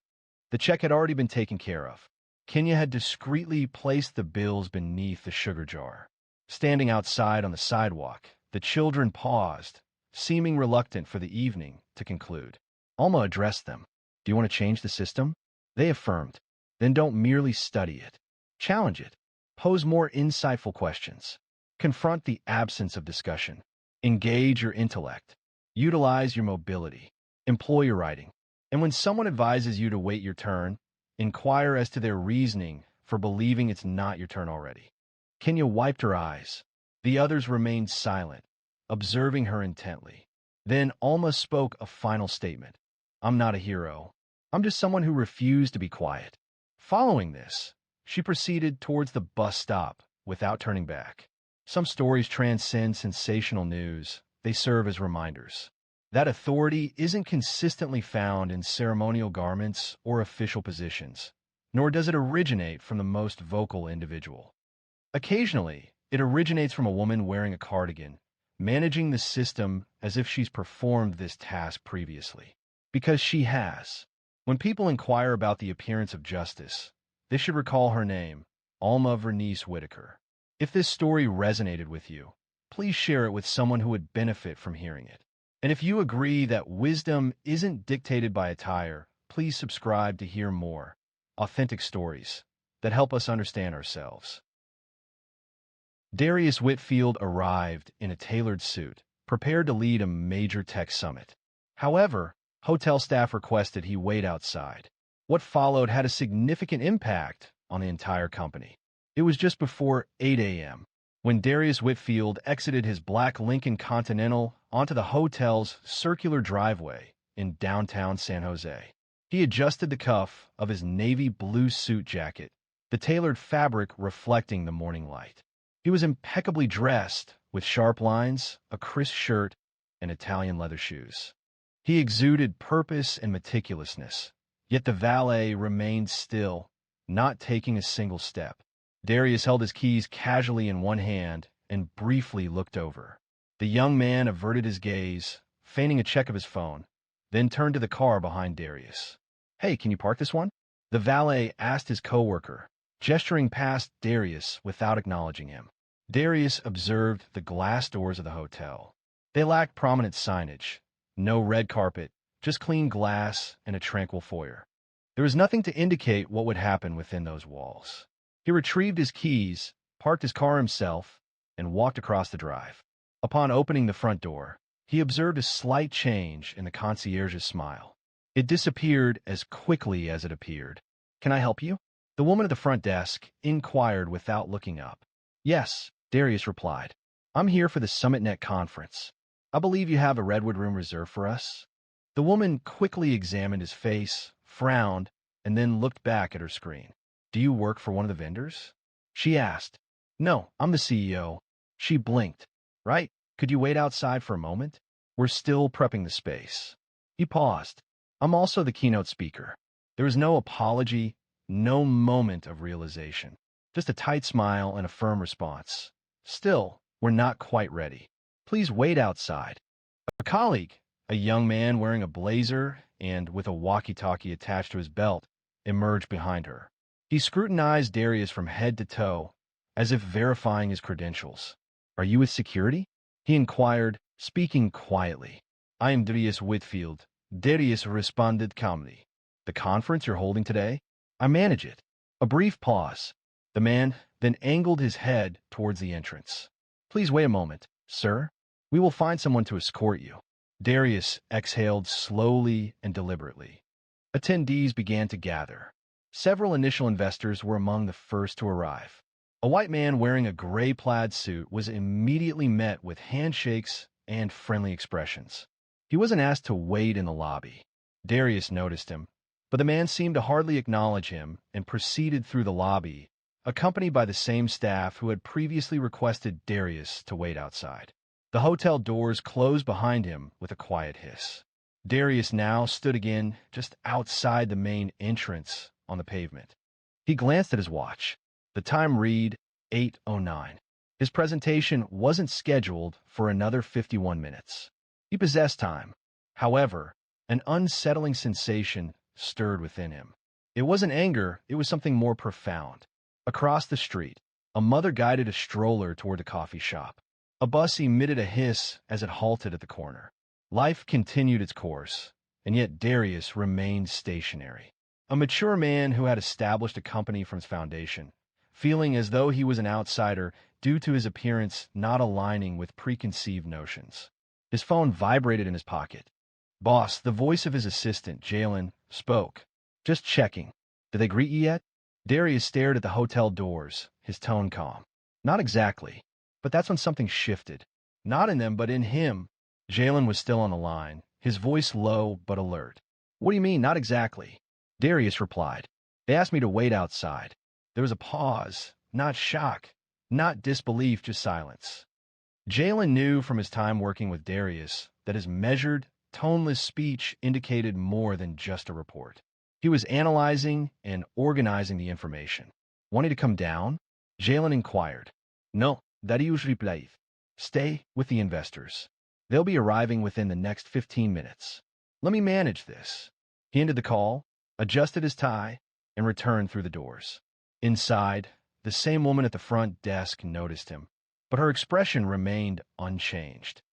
The check had already been taken care of. Kenya had discreetly placed the bills beneath the sugar jar. Standing outside on the sidewalk, the children paused, seeming reluctant for the evening to conclude. Alma addressed them. "Do you want to change the system?" They affirmed. "Then don't merely study it. Challenge it. Pose more insightful questions. Confront the absence of discussion. Engage your intellect. Utilize your mobility. Employ your writing. And when someone advises you to wait your turn, inquire as to their reasoning for believing it's not your turn already." Kenya wiped her eyes. The others remained silent, observing her intently. Then Alma spoke a final statement. "I'm not a hero. I'm just someone who refused to be quiet." Following this, she proceeded towards the bus stop without turning back. Some stories transcend sensational news. They serve as reminders. That authority isn't consistently found in ceremonial garments or official positions, nor does it originate from the most vocal individual. Occasionally, it originates from a woman wearing a cardigan, managing the system as if she's performed this task previously. Because she has. When people inquire about the appearance of justice, they should recall her name, Alma Vernice Whitaker. If this story resonated with you, please share it with someone who would benefit from hearing it. And if you agree that wisdom isn't dictated by attire, please subscribe to hear more authentic stories that help us understand ourselves. Darius Whitfield arrived in a tailored suit, prepared to lead a major tech summit. However, hotel staff requested he wait outside. What followed had a significant impact on the entire company. It was just before 8 a.m. when Darius Whitfield exited his black Lincoln Continental onto the hotel's circular driveway in downtown San Jose. He adjusted the cuff of his navy blue suit jacket, the tailored fabric reflecting the morning light. He was impeccably dressed, with sharp lines, a crisp shirt, and Italian leather shoes. He exuded purpose and meticulousness, yet the valet remained still, not taking a single step. Darius held his keys casually in one hand and briefly looked over. The young man averted his gaze, feigning a check of his phone, then turned to the car behind Darius. "Hey, can you park this one?" The valet asked his coworker, gesturing past Darius without acknowledging him. Darius observed the glass doors of the hotel. They lacked prominent signage. No red carpet, just clean glass and a tranquil foyer. There was nothing to indicate what would happen within those walls. He retrieved his keys, parked his car himself, and walked across the drive. Upon opening the front door, he observed a slight change in the concierge's smile. It disappeared as quickly as it appeared. "Can I help you?" The woman at the front desk inquired without looking up. "Yes," Darius replied. "I'm here for the SummitNet conference. I believe you have a Redwood room reserved for us." The woman quickly examined his face, frowned, and then looked back at her screen. "Do you work for one of the vendors?" she asked. "No, I'm the CEO." She blinked. "Right. Could you wait outside for a moment? We're still prepping the space." He paused. "I'm also the keynote speaker." There was no apology, no moment of realization. Just a tight smile and a firm response. "Still, we're not quite ready. Please wait outside." A colleague, a young man wearing a blazer and with a walkie-talkie attached to his belt, emerged behind her. He scrutinized Darius from head to toe, as if verifying his credentials. "Are you with security?" he inquired, speaking quietly. "I am Darius Whitfield." Darius responded calmly. "The conference you're holding today? I manage it." A brief pause. The man then angled his head towards the entrance. "Please wait a moment, sir. We will find someone to escort you." Darius exhaled slowly and deliberately. Attendees began to gather. Several initial investors were among the first to arrive. A white man wearing a gray plaid suit was immediately met with handshakes and friendly expressions. He wasn't asked to wait in the lobby. Darius noticed him, but the man seemed to hardly acknowledge him and proceeded through the lobby, accompanied by the same staff who had previously requested Darius to wait outside. The hotel doors closed behind him with a quiet hiss. Darius now stood again just outside the main entrance on the pavement. He glanced at his watch. The time read 8:09. His presentation wasn't scheduled for another 51 minutes. He possessed time. However, an unsettling sensation stirred within him. It wasn't anger, it was something more profound. Across the street, a mother guided a stroller toward the coffee shop. A bus emitted a hiss as it halted at the corner. Life continued its course, and yet Darius remained stationary. A mature man who had established a company from its foundation, feeling as though he was an outsider due to his appearance not aligning with preconceived notions. His phone vibrated in his pocket. "Boss," the voice of his assistant, Jalen, spoke. "Just checking. Did they greet you yet?" Darius stared at the hotel doors, his tone calm. "Not exactly. But that's when something shifted. Not in them, but in him." Jalen was still on the line, his voice low but alert. "What do you mean, not exactly?" Darius replied. "They asked me to wait outside." There was a pause, not shock, not disbelief, just silence. Jalen knew from his time working with Darius that his measured, toneless speech indicated more than just a report. He was analyzing and organizing the information. "Wanting to come down?" Jalen inquired. "No, Darius replied. Stay with the investors. They'll be arriving within the next 15 minutes. Let me manage this." He ended the call, adjusted his tie, and returned through the doors. Inside, the same woman at the front desk noticed him, but her expression remained unchanged.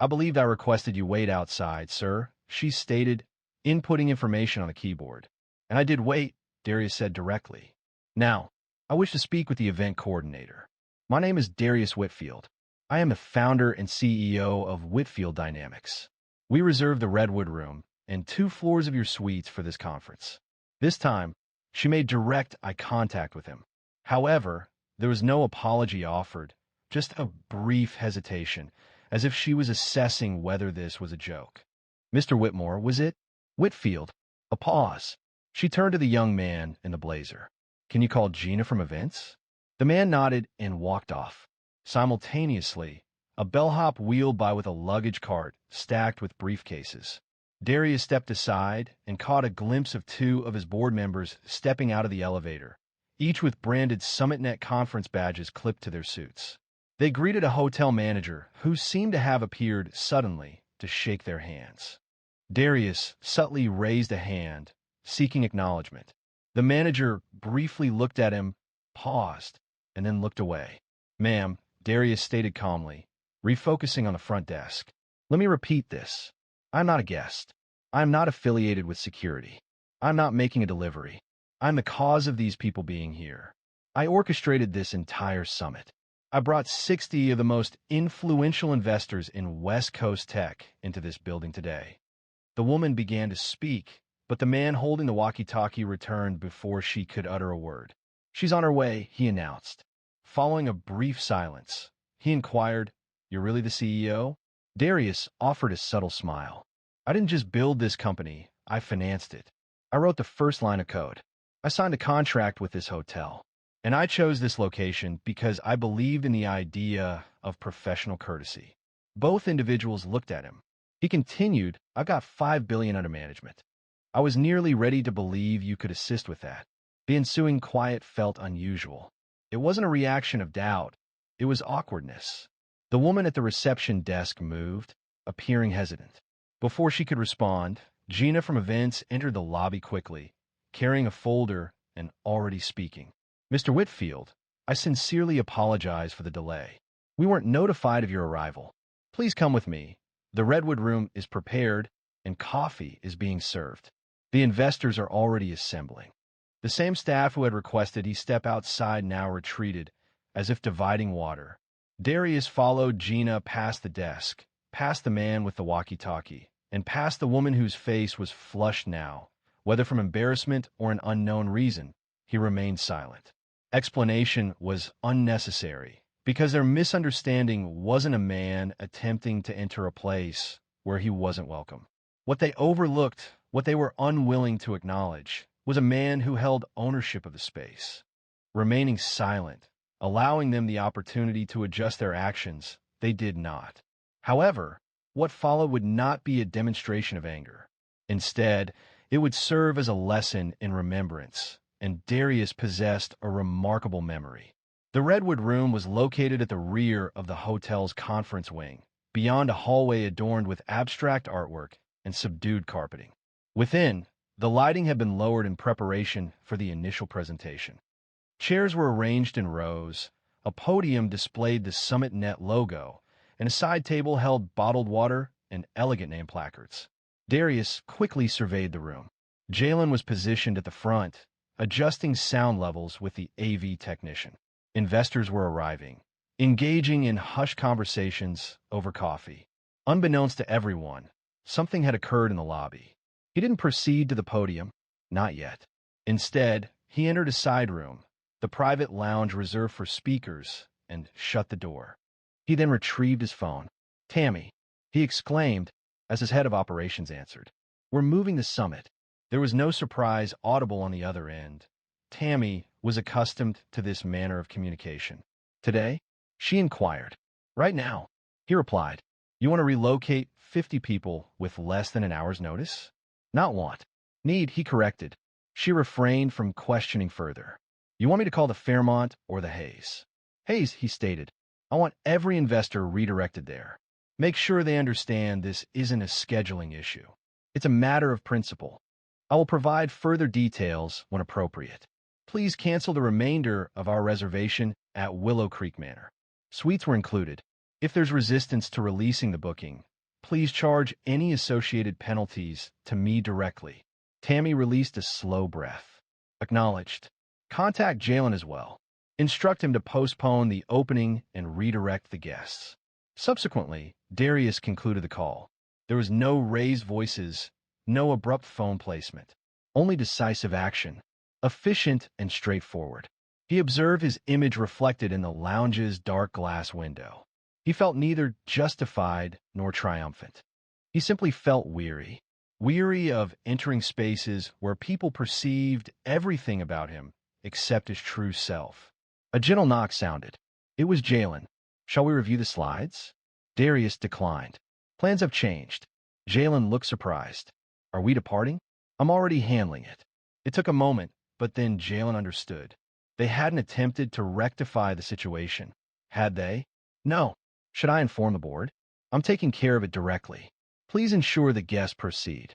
"I believe I requested you wait outside, sir," she stated, inputting information on the keyboard. "And I did wait," Darius said directly. "Now, I wish to speak with the event coordinator." My name is Darius Whitfield. I am the founder and CEO of Whitfield Dynamics. We reserve the Redwood Room and 2 floors of your suites for this conference. This time, she made direct eye contact with him. However, there was no apology offered, just a brief hesitation, as if she was assessing whether this was a joke. Mr. Whitmore, was it? Whitfield. A pause. She turned to the young man in the blazer. Can you call Gina from events? The man nodded and walked off. Simultaneously, a bellhop wheeled by with a luggage cart stacked with briefcases. Darius stepped aside and caught a glimpse of 2 of his board members stepping out of the elevator, each with branded SummitNet conference badges clipped to their suits. They greeted a hotel manager who seemed to have appeared suddenly to shake their hands. Darius subtly raised a hand, seeking acknowledgement. The manager briefly looked at him, paused, and then looked away. Ma'am, Darius stated calmly, refocusing on the front desk. Let me repeat this. I'm not a guest. I'm not affiliated with security. I'm not making a delivery. I'm the cause of these people being here. I orchestrated this entire summit. I brought 60 of the most influential investors in West Coast tech into this building today. The woman began to speak, but the man holding the walkie-talkie returned before she could utter a word. She's on her way, he announced. Following a brief silence, he inquired, You're really the CEO? Darius offered a subtle smile. I didn't just build this company, I financed it. I wrote the first line of code. I signed a contract with this hotel. And I chose this location because I believed in the idea of professional courtesy. Both individuals looked at him. He continued, I've got $5 billion under management. I was nearly ready to believe you could assist with that. The ensuing quiet felt unusual. It wasn't a reaction of doubt. It was awkwardness. The woman at the reception desk moved, appearing hesitant. Before she could respond, Gina from events entered the lobby quickly, carrying a folder and already speaking. Mr. Whitfield, I sincerely apologize for the delay. We weren't notified of your arrival. Please come with me. The Redwood Room is prepared and coffee is being served. The investors are already assembling. The same staff who had requested he step outside now retreated, as if dividing water. Darius followed Gina past the desk, past the man with the walkie-talkie, and past the woman whose face was flushed now. Whether from embarrassment or an unknown reason, he remained silent. Explanation was unnecessary, because their misunderstanding wasn't a man attempting to enter a place where he wasn't welcome. What they overlooked, what they were unwilling to acknowledge, was a man who held ownership of the space. Remaining silent, allowing them the opportunity to adjust their actions, they did not. However, what followed would not be a demonstration of anger. Instead, it would serve as a lesson in remembrance, and Darius possessed a remarkable memory. The Redwood Room was located at the rear of the hotel's conference wing, beyond a hallway adorned with abstract artwork and subdued carpeting. Within, the lighting had been lowered in preparation for the initial presentation. Chairs were arranged in rows, a podium displayed the SummitNet logo, and a side table held bottled water and elegant name placards. Darius quickly surveyed the room. Jalen was positioned at the front, adjusting sound levels with the AV technician. Investors were arriving, engaging in hushed conversations over coffee. Unbeknownst to everyone, something had occurred in the lobby. He didn't proceed to the podium, not yet. Instead, he entered a side room, the private lounge reserved for speakers, and shut the door. He then retrieved his phone. Tammy, he exclaimed as his head of operations answered. We're moving the summit. There was no surprise audible on the other end. Tammy was accustomed to this manner of communication. Today? She inquired. Right now, he replied. You want to relocate 50 people with less than an hour's notice? Not want. Need, he corrected. She refrained from questioning further. You want me to call the Fairmont or the Hayes? Hayes, he stated. I want every investor redirected there. Make sure they understand this isn't a scheduling issue. It's a matter of principle. I will provide further details when appropriate. Please cancel the remainder of our reservation at Willow Creek Manor. Suites were included. If there's resistance to releasing the booking, please charge any associated penalties to me directly. Tammy released a slow breath. Acknowledged. Contact Jalen as well. Instruct him to postpone the opening and redirect the guests. Subsequently, Darius concluded the call. There was no raised voices, no abrupt phone placement, only decisive action, efficient and straightforward. He observed his image reflected in the lounge's dark glass window. He felt neither justified nor triumphant. He simply felt weary of entering spaces where people perceived everything about him except his true self. A gentle knock sounded. It was Jalen. Shall we review the slides? Darius declined. Plans have changed. Jalen looked surprised. Are we departing? I'm already handling it. It took a moment, but then Jalen understood. They hadn't attempted to rectify the situation, had they? No. Should I inform the board? I'm taking care of it directly. Please ensure the guests proceed.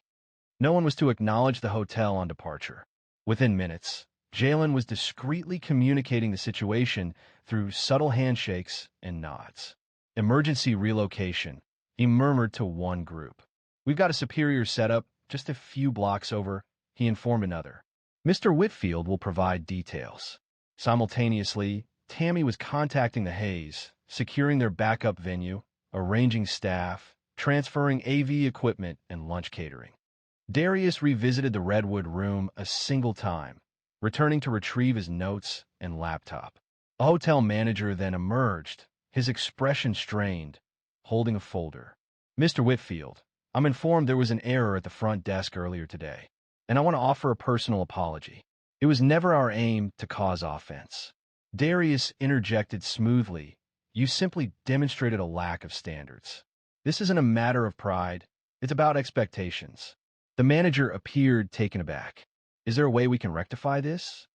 No one was to acknowledge the hotel on departure. Within minutes, Jalen was discreetly communicating the situation through subtle handshakes and nods. Emergency relocation, he murmured to one group. We've got a superior setup just a few blocks over, he informed another. Mr. Whitfield will provide details. Simultaneously, Tammy was contacting the Hayes, securing their backup venue, arranging staff, transferring AV equipment, and lunch catering. Darius revisited the Redwood room a single time, returning to retrieve his notes and laptop. A hotel manager then emerged, his expression strained, holding a folder. Mr. Whitfield, I'm informed there was an error at the front desk earlier today, and I want to offer a personal apology. It was never our aim to cause offense. Darius interjected smoothly. You simply demonstrated a lack of standards. This isn't a matter of pride. It's about expectations. The manager appeared taken aback. Is there a way we can rectify this?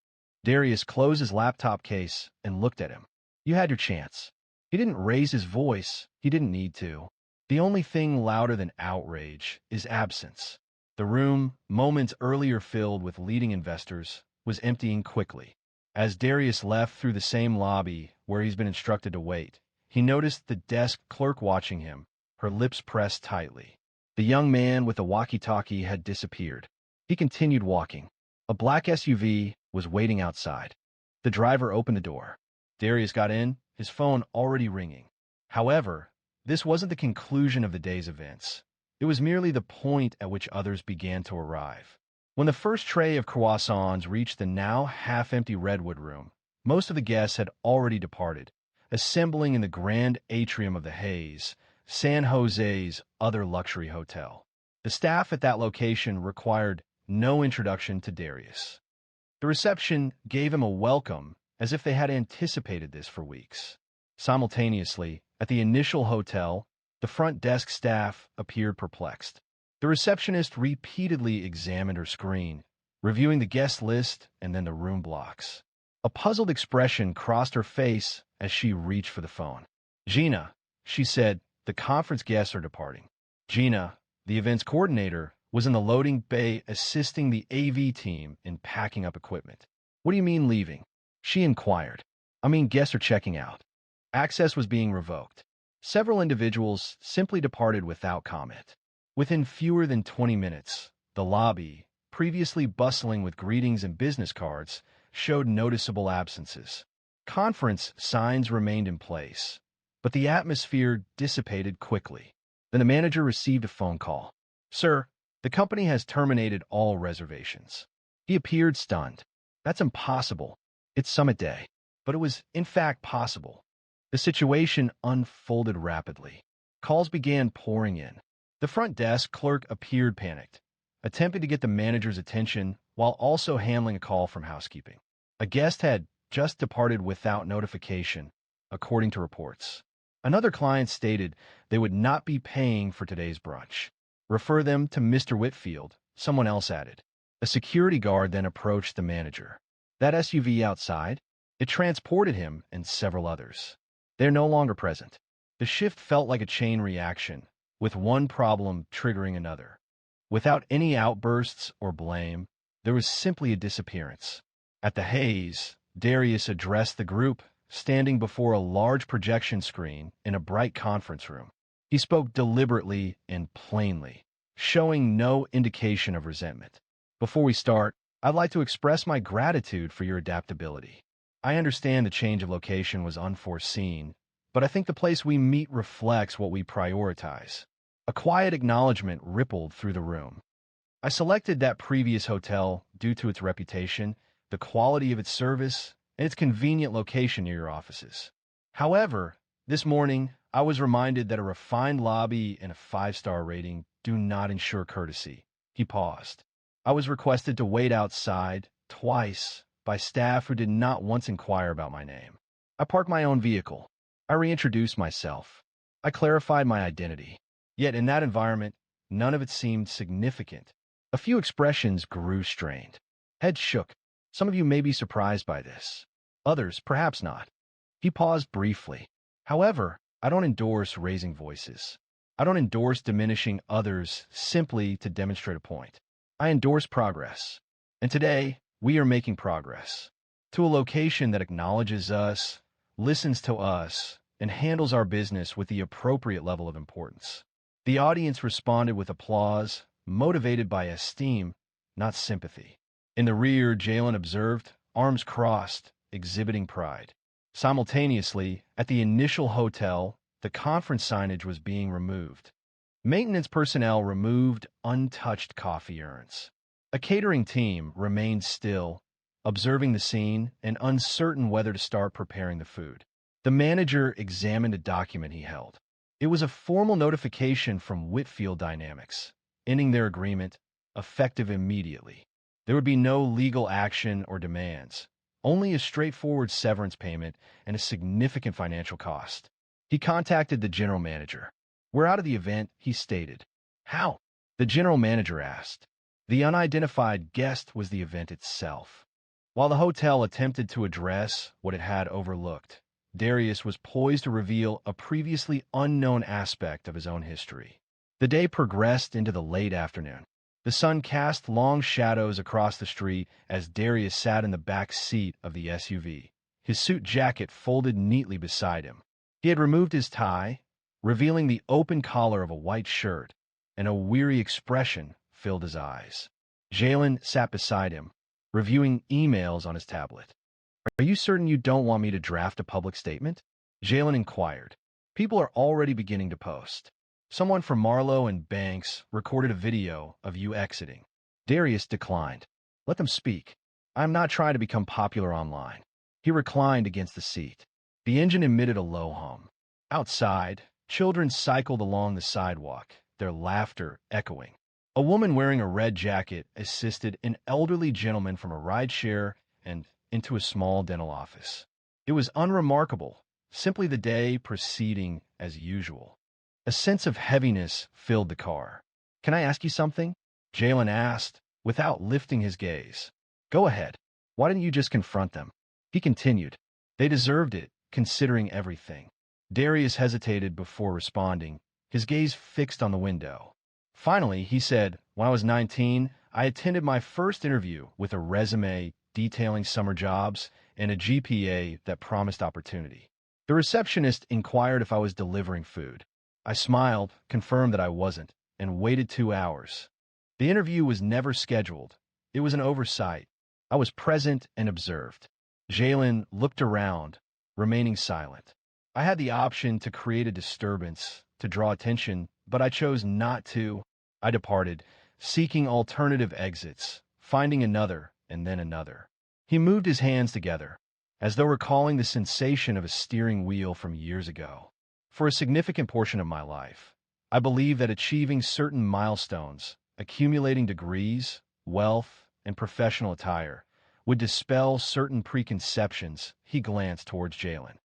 Darius closed his laptop case and looked at him. You had your chance. He didn't raise his voice. He didn't need to. The only thing louder than outrage is absence. The room, moments earlier filled with leading investors, was emptying quickly. As Darius left through the same lobby where he's been instructed to wait, he noticed the desk clerk watching him, her lips pressed tightly. The young man with the walkie-talkie had disappeared. He continued walking. A black SUV was waiting outside. The driver opened the door. Darius got in, his phone already ringing. However, this wasn't the conclusion of the day's events. It was merely the point at which others began to arrive. When the first tray of croissants reached the now half-empty Redwood room, most of the guests had already departed, assembling in the grand atrium of the Hayes, San Jose's other luxury hotel. The staff at that location required no introduction to Darius. The reception gave him a welcome as if they had anticipated this for weeks. Simultaneously, at the initial hotel, the front desk staff appeared perplexed. The receptionist repeatedly examined her screen, reviewing the guest list and then the room blocks. A puzzled expression crossed her face as she reached for the phone. Gina, she said, the conference guests are departing. Gina, the events coordinator, was in the loading bay assisting the AV team in packing up equipment. What do you mean leaving? She inquired. I mean guests are checking out. Access was being revoked. Several individuals simply departed without comment. Within fewer than 20 minutes, the lobby, previously bustling with greetings and business cards, showed noticeable absences. Conference signs remained in place, but the atmosphere dissipated quickly. Then the manager received a phone call. Sir, the company has terminated all reservations. He appeared stunned. That's impossible. It's summit day. But it was, in fact, possible. The situation unfolded rapidly. Calls began pouring in. The front desk clerk appeared panicked, attempting to get the manager's attention while also handling a call from housekeeping. A guest had just departed without notification, according to reports. Another client stated they would not be paying for today's brunch. Refer them to Mr. Whitfield, someone else added. A security guard then approached the manager. That SUV outside? It transported him and several others. They're no longer present. The shift felt like a chain reaction, with one problem triggering another. Without any outbursts or blame, there was simply a disappearance. At the Hayes, Darius addressed the group, standing before a large projection screen in a bright conference room. He spoke deliberately and plainly, showing no indication of resentment. Before we start, I'd like to express my gratitude for your adaptability. I understand the change of location was unforeseen, but I think the place we meet reflects what we prioritize. A quiet acknowledgement rippled through the room. I selected that previous hotel due to its reputation, the quality of its service, and its convenient location near your offices. However, this morning, I was reminded that a refined lobby and a five-star rating do not ensure courtesy. He paused. I was requested to wait outside, twice, by staff who did not once inquire about my name. I parked my own vehicle. I reintroduced myself. I clarified my identity. Yet in that environment, none of it seemed significant. A few expressions grew strained. Heads shook. Some of you may be surprised by this. Others, perhaps not. He paused briefly. However, I don't endorse raising voices. I don't endorse diminishing others simply to demonstrate a point. I endorse progress. And today, we are making progress. To a location that acknowledges us, listens to us, and handles our business with the appropriate level of importance. The audience responded with applause, motivated by esteem, not sympathy. In the rear, Jalen observed, arms crossed, exhibiting pride. Simultaneously, at the initial hotel, the conference signage was being removed. Maintenance personnel removed untouched coffee urns. A catering team remained still, observing the scene and uncertain whether to start preparing the food. The manager examined a document he held. It was a formal notification from Whitfield Dynamics, ending their agreement, effective immediately. There would be no legal action or demands, only a straightforward severance payment and a significant financial cost. He contacted the general manager. "We're out of the event," he stated. "How?" the general manager asked. The unidentified guest was the event itself. While the hotel attempted to address what it had overlooked, Darius was poised to reveal a previously unknown aspect of his own history. The day progressed into the late afternoon. The sun cast long shadows across the street as Darius sat in the back seat of the SUV, his suit jacket folded neatly beside him. He had removed his tie, revealing the open collar of a white shirt, and a weary expression filled his eyes. Jalen sat beside him, reviewing emails on his tablet. "Are you certain you don't want me to draft a public statement?" Jalen inquired. "People are already beginning to post. Someone from Marlowe and Banks recorded a video of you exiting." Darius declined. "Let them speak. I am not trying to become popular online." He reclined against the seat. The engine emitted a low hum. Outside, children cycled along the sidewalk, their laughter echoing. A woman wearing a red jacket assisted an elderly gentleman from a rideshare and into a small dental office. It was unremarkable, simply the day proceeding as usual. A sense of heaviness filled the car. "Can I ask you something?" Jalen asked, without lifting his gaze. "Go ahead. Why didn't you just confront them?" He continued. "They deserved it, considering everything." Darius hesitated before responding, his gaze fixed on the window. Finally, he said, "When I was 19, I attended my first interview with a resume detailing summer jobs and a GPA that promised opportunity. The receptionist inquired if I was delivering food. I smiled, confirmed that I wasn't, and waited 2 hours. The interview was never scheduled. It was an oversight. I was present and observed." Jalen looked around, remaining silent. "I had the option to create a disturbance, to draw attention, but I chose not to. I departed, seeking alternative exits, finding another, and then another." He moved his hands together, as though recalling the sensation of a steering wheel from years ago. "For a significant portion of my life, I believe that achieving certain milestones, accumulating degrees, wealth, and professional attire, would dispel certain preconceptions." He glanced towards Jalen.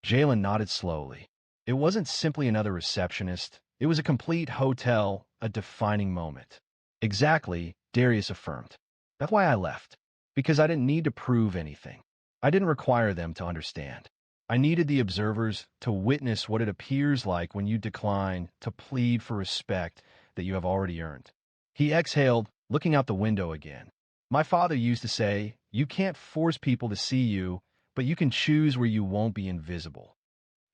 Jalen nodded slowly. It wasn't simply another receptionist. It was a complete hotel, a defining moment. "Exactly," Darius affirmed. "That's why I left. Because I didn't need to prove anything. I didn't require them to understand. I needed the observers to witness what it appears like when you decline to plead for respect that you have already earned." He exhaled, looking out the window again. "My father used to say, you can't force people to see you, but you can choose where you won't be invisible."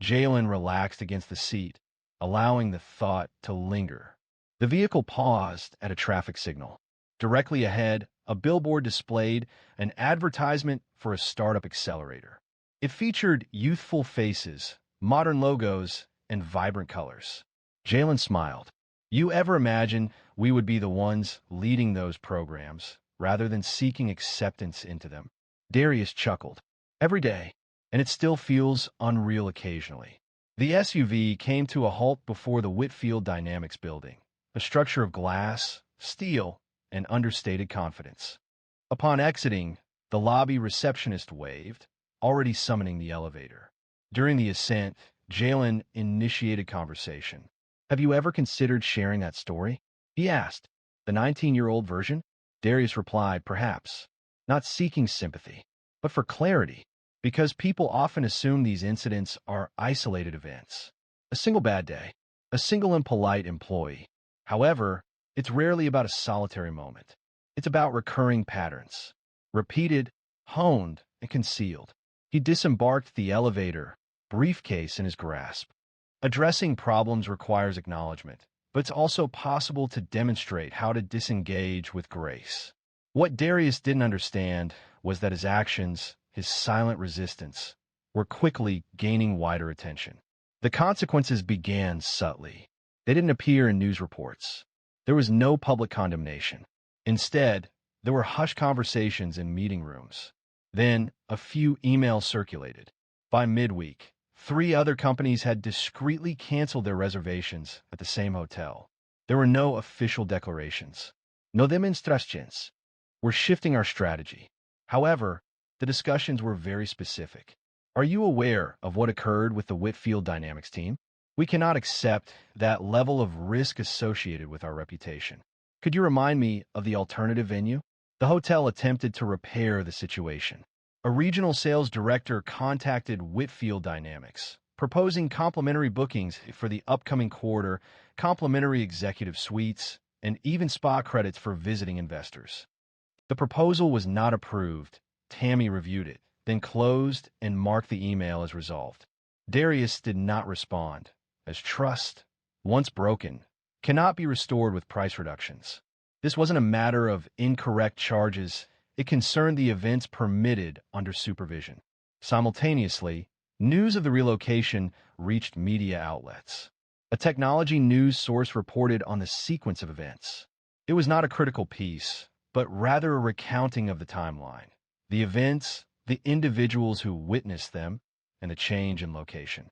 Jalen relaxed against the seat, allowing the thought to linger. The vehicle paused at a traffic signal. Directly ahead, a billboard displayed an advertisement for a startup accelerator. It featured youthful faces, modern logos, and vibrant colors. Jalen smiled. You ever imagine we would be the ones leading those programs rather than seeking acceptance into them? Darius chuckled. Every day, and it still feels unreal occasionally. The SUV came to a halt before the Whitfield Dynamics building, a structure of glass, steel, and understated confidence. Upon exiting, the lobby receptionist waved, already summoning the elevator. During the ascent, Jalen initiated conversation. Have you ever considered sharing that story? He asked. The 19-year-old version? Darius replied, perhaps. Not seeking sympathy, but for clarity, because people often assume these incidents are isolated events. A single bad day, a single impolite employee. However, it's rarely about a solitary moment. It's about recurring patterns, repeated, honed, and concealed. He disembarked the elevator, briefcase in his grasp. Addressing problems requires acknowledgement, but it's also possible to demonstrate how to disengage with grace. What Darius didn't understand was that his actions, his silent resistance, were quickly gaining wider attention. The consequences began subtly. They didn't appear in news reports. There was no public condemnation. Instead, there were hushed conversations in meeting rooms. Then, a few emails circulated. By midweek, 3 other companies had discreetly canceled their reservations at the same hotel. There were no official declarations. No demonstrations. We're shifting our strategy. However, the discussions were very specific. Are you aware of what occurred with the Whitfield Dynamics team? We cannot accept that level of risk associated with our reputation. Could you remind me of the alternative venue? The hotel attempted to repair the situation. A regional sales director contacted Whitfield Dynamics, proposing complimentary bookings for the upcoming quarter, complimentary executive suites, and even spa credits for visiting investors. The proposal was not approved. Tammy reviewed it, then closed and marked the email as resolved. Darius did not respond, as trust, once broken, cannot be restored with price reductions. This wasn't a matter of incorrect charges. It concerned the events permitted under supervision. Simultaneously, news of the relocation reached media outlets. A technology news source reported on the sequence of events. It was not a critical piece, but rather a recounting of the timeline, the events, the individuals who witnessed them, and the change in location.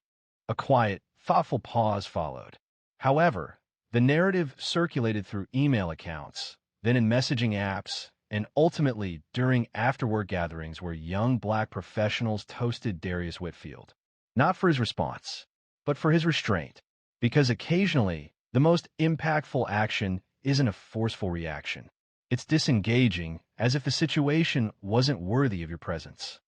A quiet, thoughtful pause followed. However, the narrative circulated through email accounts, then in messaging apps, and ultimately during after-work gatherings where young Black professionals toasted Darius Whitfield. Not for his response, but for his restraint. Because occasionally, the most impactful action isn't a forceful reaction. It's disengaging, as if the situation wasn't worthy of your presence.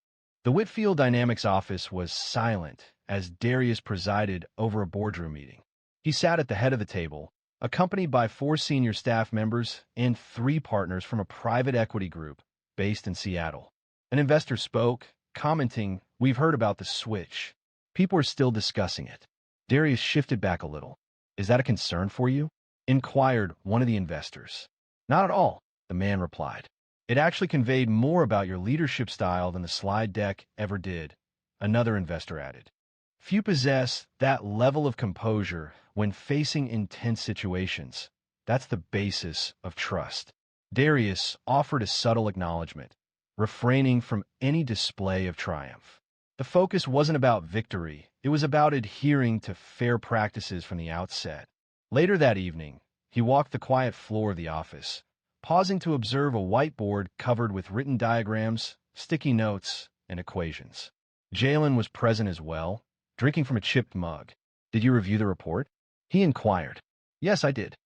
The Whitfield Dynamics office was silent as Darius presided over a boardroom meeting. He sat at the head of the table, accompanied by 4 senior staff members and 3 partners from a private equity group based in Seattle. An investor spoke, commenting, "We've heard about the switch. People are still discussing it." Darius shifted back a little. "Is that a concern for you?" inquired one of the investors. "Not at all," the man replied. "It actually conveyed more about your leadership style than the slide deck ever did," another investor added. Few possess that level of composure when facing intense situations. That's the basis of trust. Darius offered a subtle acknowledgement, refraining from any display of triumph. The focus wasn't about victory. It was about adhering to fair practices from the outset. Later that evening, he walked the quiet floor of the office, pausing to observe a whiteboard covered with written diagrams, sticky notes, and equations. Jalen was present as well, drinking from a chipped mug. "Did you review the report?" he inquired. "Yes, I did."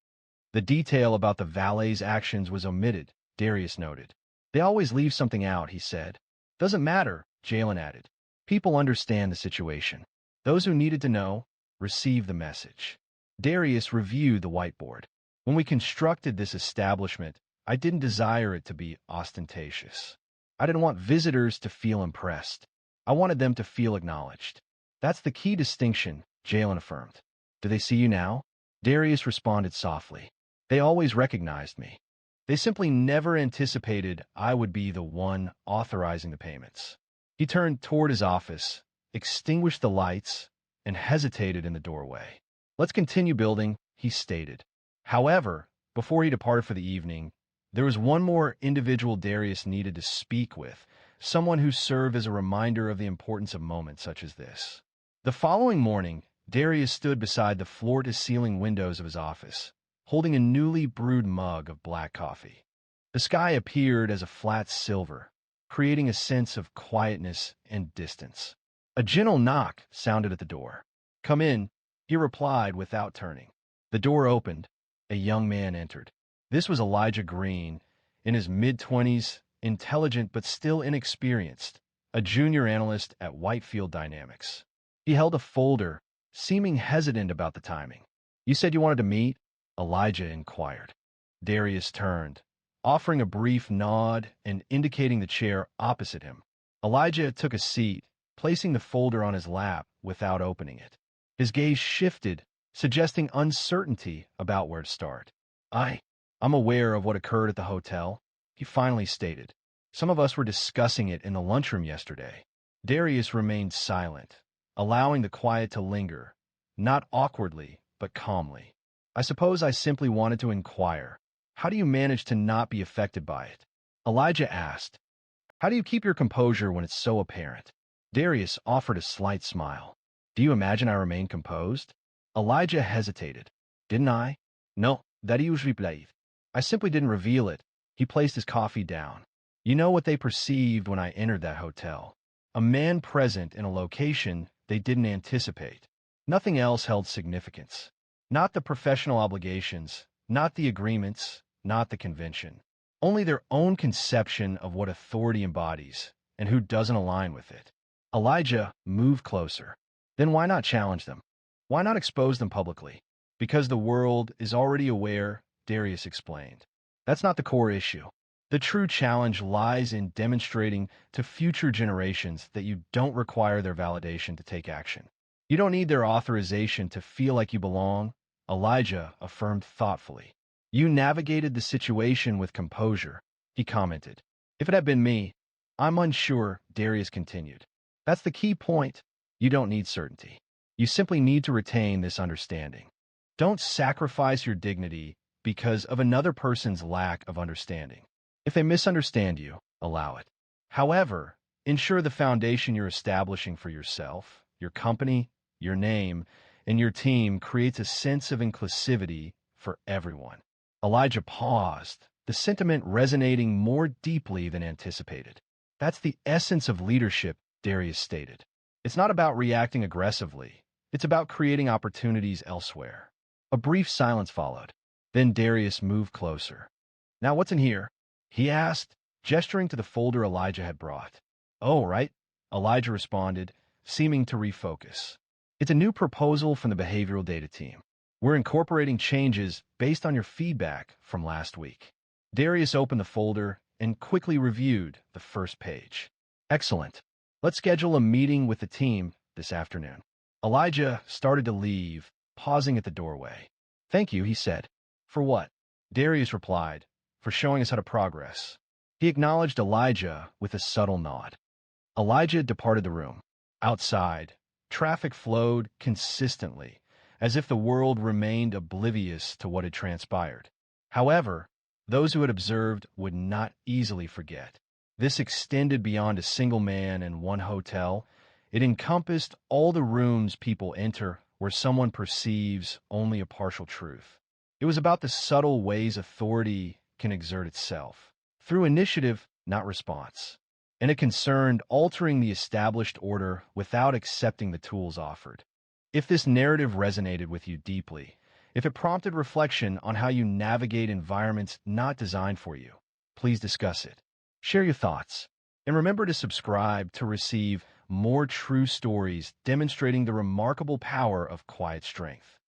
The detail about the valet's actions was omitted, Darius noted. "They always leave something out," he said. "Doesn't matter," Jalen added. "People understand the situation. Those who needed to know received the message." Darius reviewed the whiteboard. "When we constructed this establishment, I didn't desire it to be ostentatious. I didn't want visitors to feel impressed. I wanted them to feel acknowledged. That's the key distinction," Jalen affirmed. "Do they see you now?" Darius responded softly. "They always recognized me." They simply never anticipated I would be the one authorizing the payments. He turned toward his office, extinguished the lights, and hesitated in the doorway. Let's continue building, he stated. However, before he departed for the evening, there was one more individual Darius needed to speak with, someone who served as a reminder of the importance of moments such as this. The following morning, Darius stood beside the floor-to-ceiling windows of his office, holding a newly brewed mug of black coffee. The sky appeared as a flat silver, creating a sense of quietness and distance. A gentle knock sounded at the door. "Come in," he replied without turning. The door opened. A young man entered. This was Elijah Green, in his mid-20s, intelligent but still inexperienced, a junior analyst at Whitefield Dynamics. He held a folder, seeming hesitant about the timing. "You said you wanted to meet?" Elijah inquired. Darius turned, offering a brief nod and indicating the chair opposite him. Elijah took a seat, placing the folder on his lap without opening it. His gaze shifted, suggesting uncertainty about where to start. I'm aware of what occurred at the hotel," he finally stated. "Some of us were discussing it in the lunchroom yesterday." Darius remained silent, allowing the quiet to linger, not awkwardly, but calmly. "I suppose I simply wanted to inquire, how do you manage to not be affected by it?" Elijah asked. "How do you keep your composure when it's so apparent?" Darius offered a slight smile. "Do you imagine I remain composed?" Elijah hesitated. "Didn't I?" "No, that you replied. I simply didn't reveal it." He placed his coffee down. "You know what they perceived when I entered that hotel. A man present in a location they didn't anticipate. Nothing else held significance. Not the professional obligations, not the agreements, not the convention. Only their own conception of what authority embodies and who doesn't align with it." Elijah moved closer. "Then why not challenge them? Why not expose them publicly?" "Because the world is already aware," Darius explained. "That's not the core issue. The true challenge lies in demonstrating to future generations that you don't require their validation to take action. You don't need their authorization to feel like you belong," Elijah affirmed thoughtfully. "You navigated the situation with composure," he commented. "If it had been me, I'm unsure," Darius continued. "That's the key point. You don't need certainty. You simply need to retain this understanding. Don't sacrifice your dignity because of another person's lack of understanding. If they misunderstand you, allow it. However, ensure the foundation you're establishing for yourself, your company, your name, and your team creates a sense of inclusivity for everyone." Elijah paused, the sentiment resonating more deeply than anticipated. "That's the essence of leadership," Darius stated. "It's not about reacting aggressively. It's about creating opportunities elsewhere." A brief silence followed. Then Darius moved closer. "Now what's in here?" he asked, gesturing to the folder Elijah had brought. "Oh, right," Elijah responded, seeming to refocus. "It's a new proposal from the behavioral data team. We're incorporating changes based on your feedback from last week." Darius opened the folder and quickly reviewed the first page. "Excellent. Let's schedule a meeting with the team this afternoon." Elijah started to leave, pausing at the doorway. "Thank you," he said. "For what?" Darius replied, "For showing us how to progress." He acknowledged Elijah with a subtle nod. Elijah departed the room. Outside, traffic flowed consistently, as if the world remained oblivious to what had transpired. However, those who had observed would not easily forget. This extended beyond a single man and one hotel. It encompassed all the rooms people enter where someone perceives only a partial truth. It was about the subtle ways authority can exert itself, through initiative, not response. And it concerned altering the established order without accepting the tools offered. If this narrative resonated with you deeply, if it prompted reflection on how you navigate environments not designed for you, please discuss it. Share your thoughts. And remember to subscribe to receive more true stories demonstrating the remarkable power of quiet strength.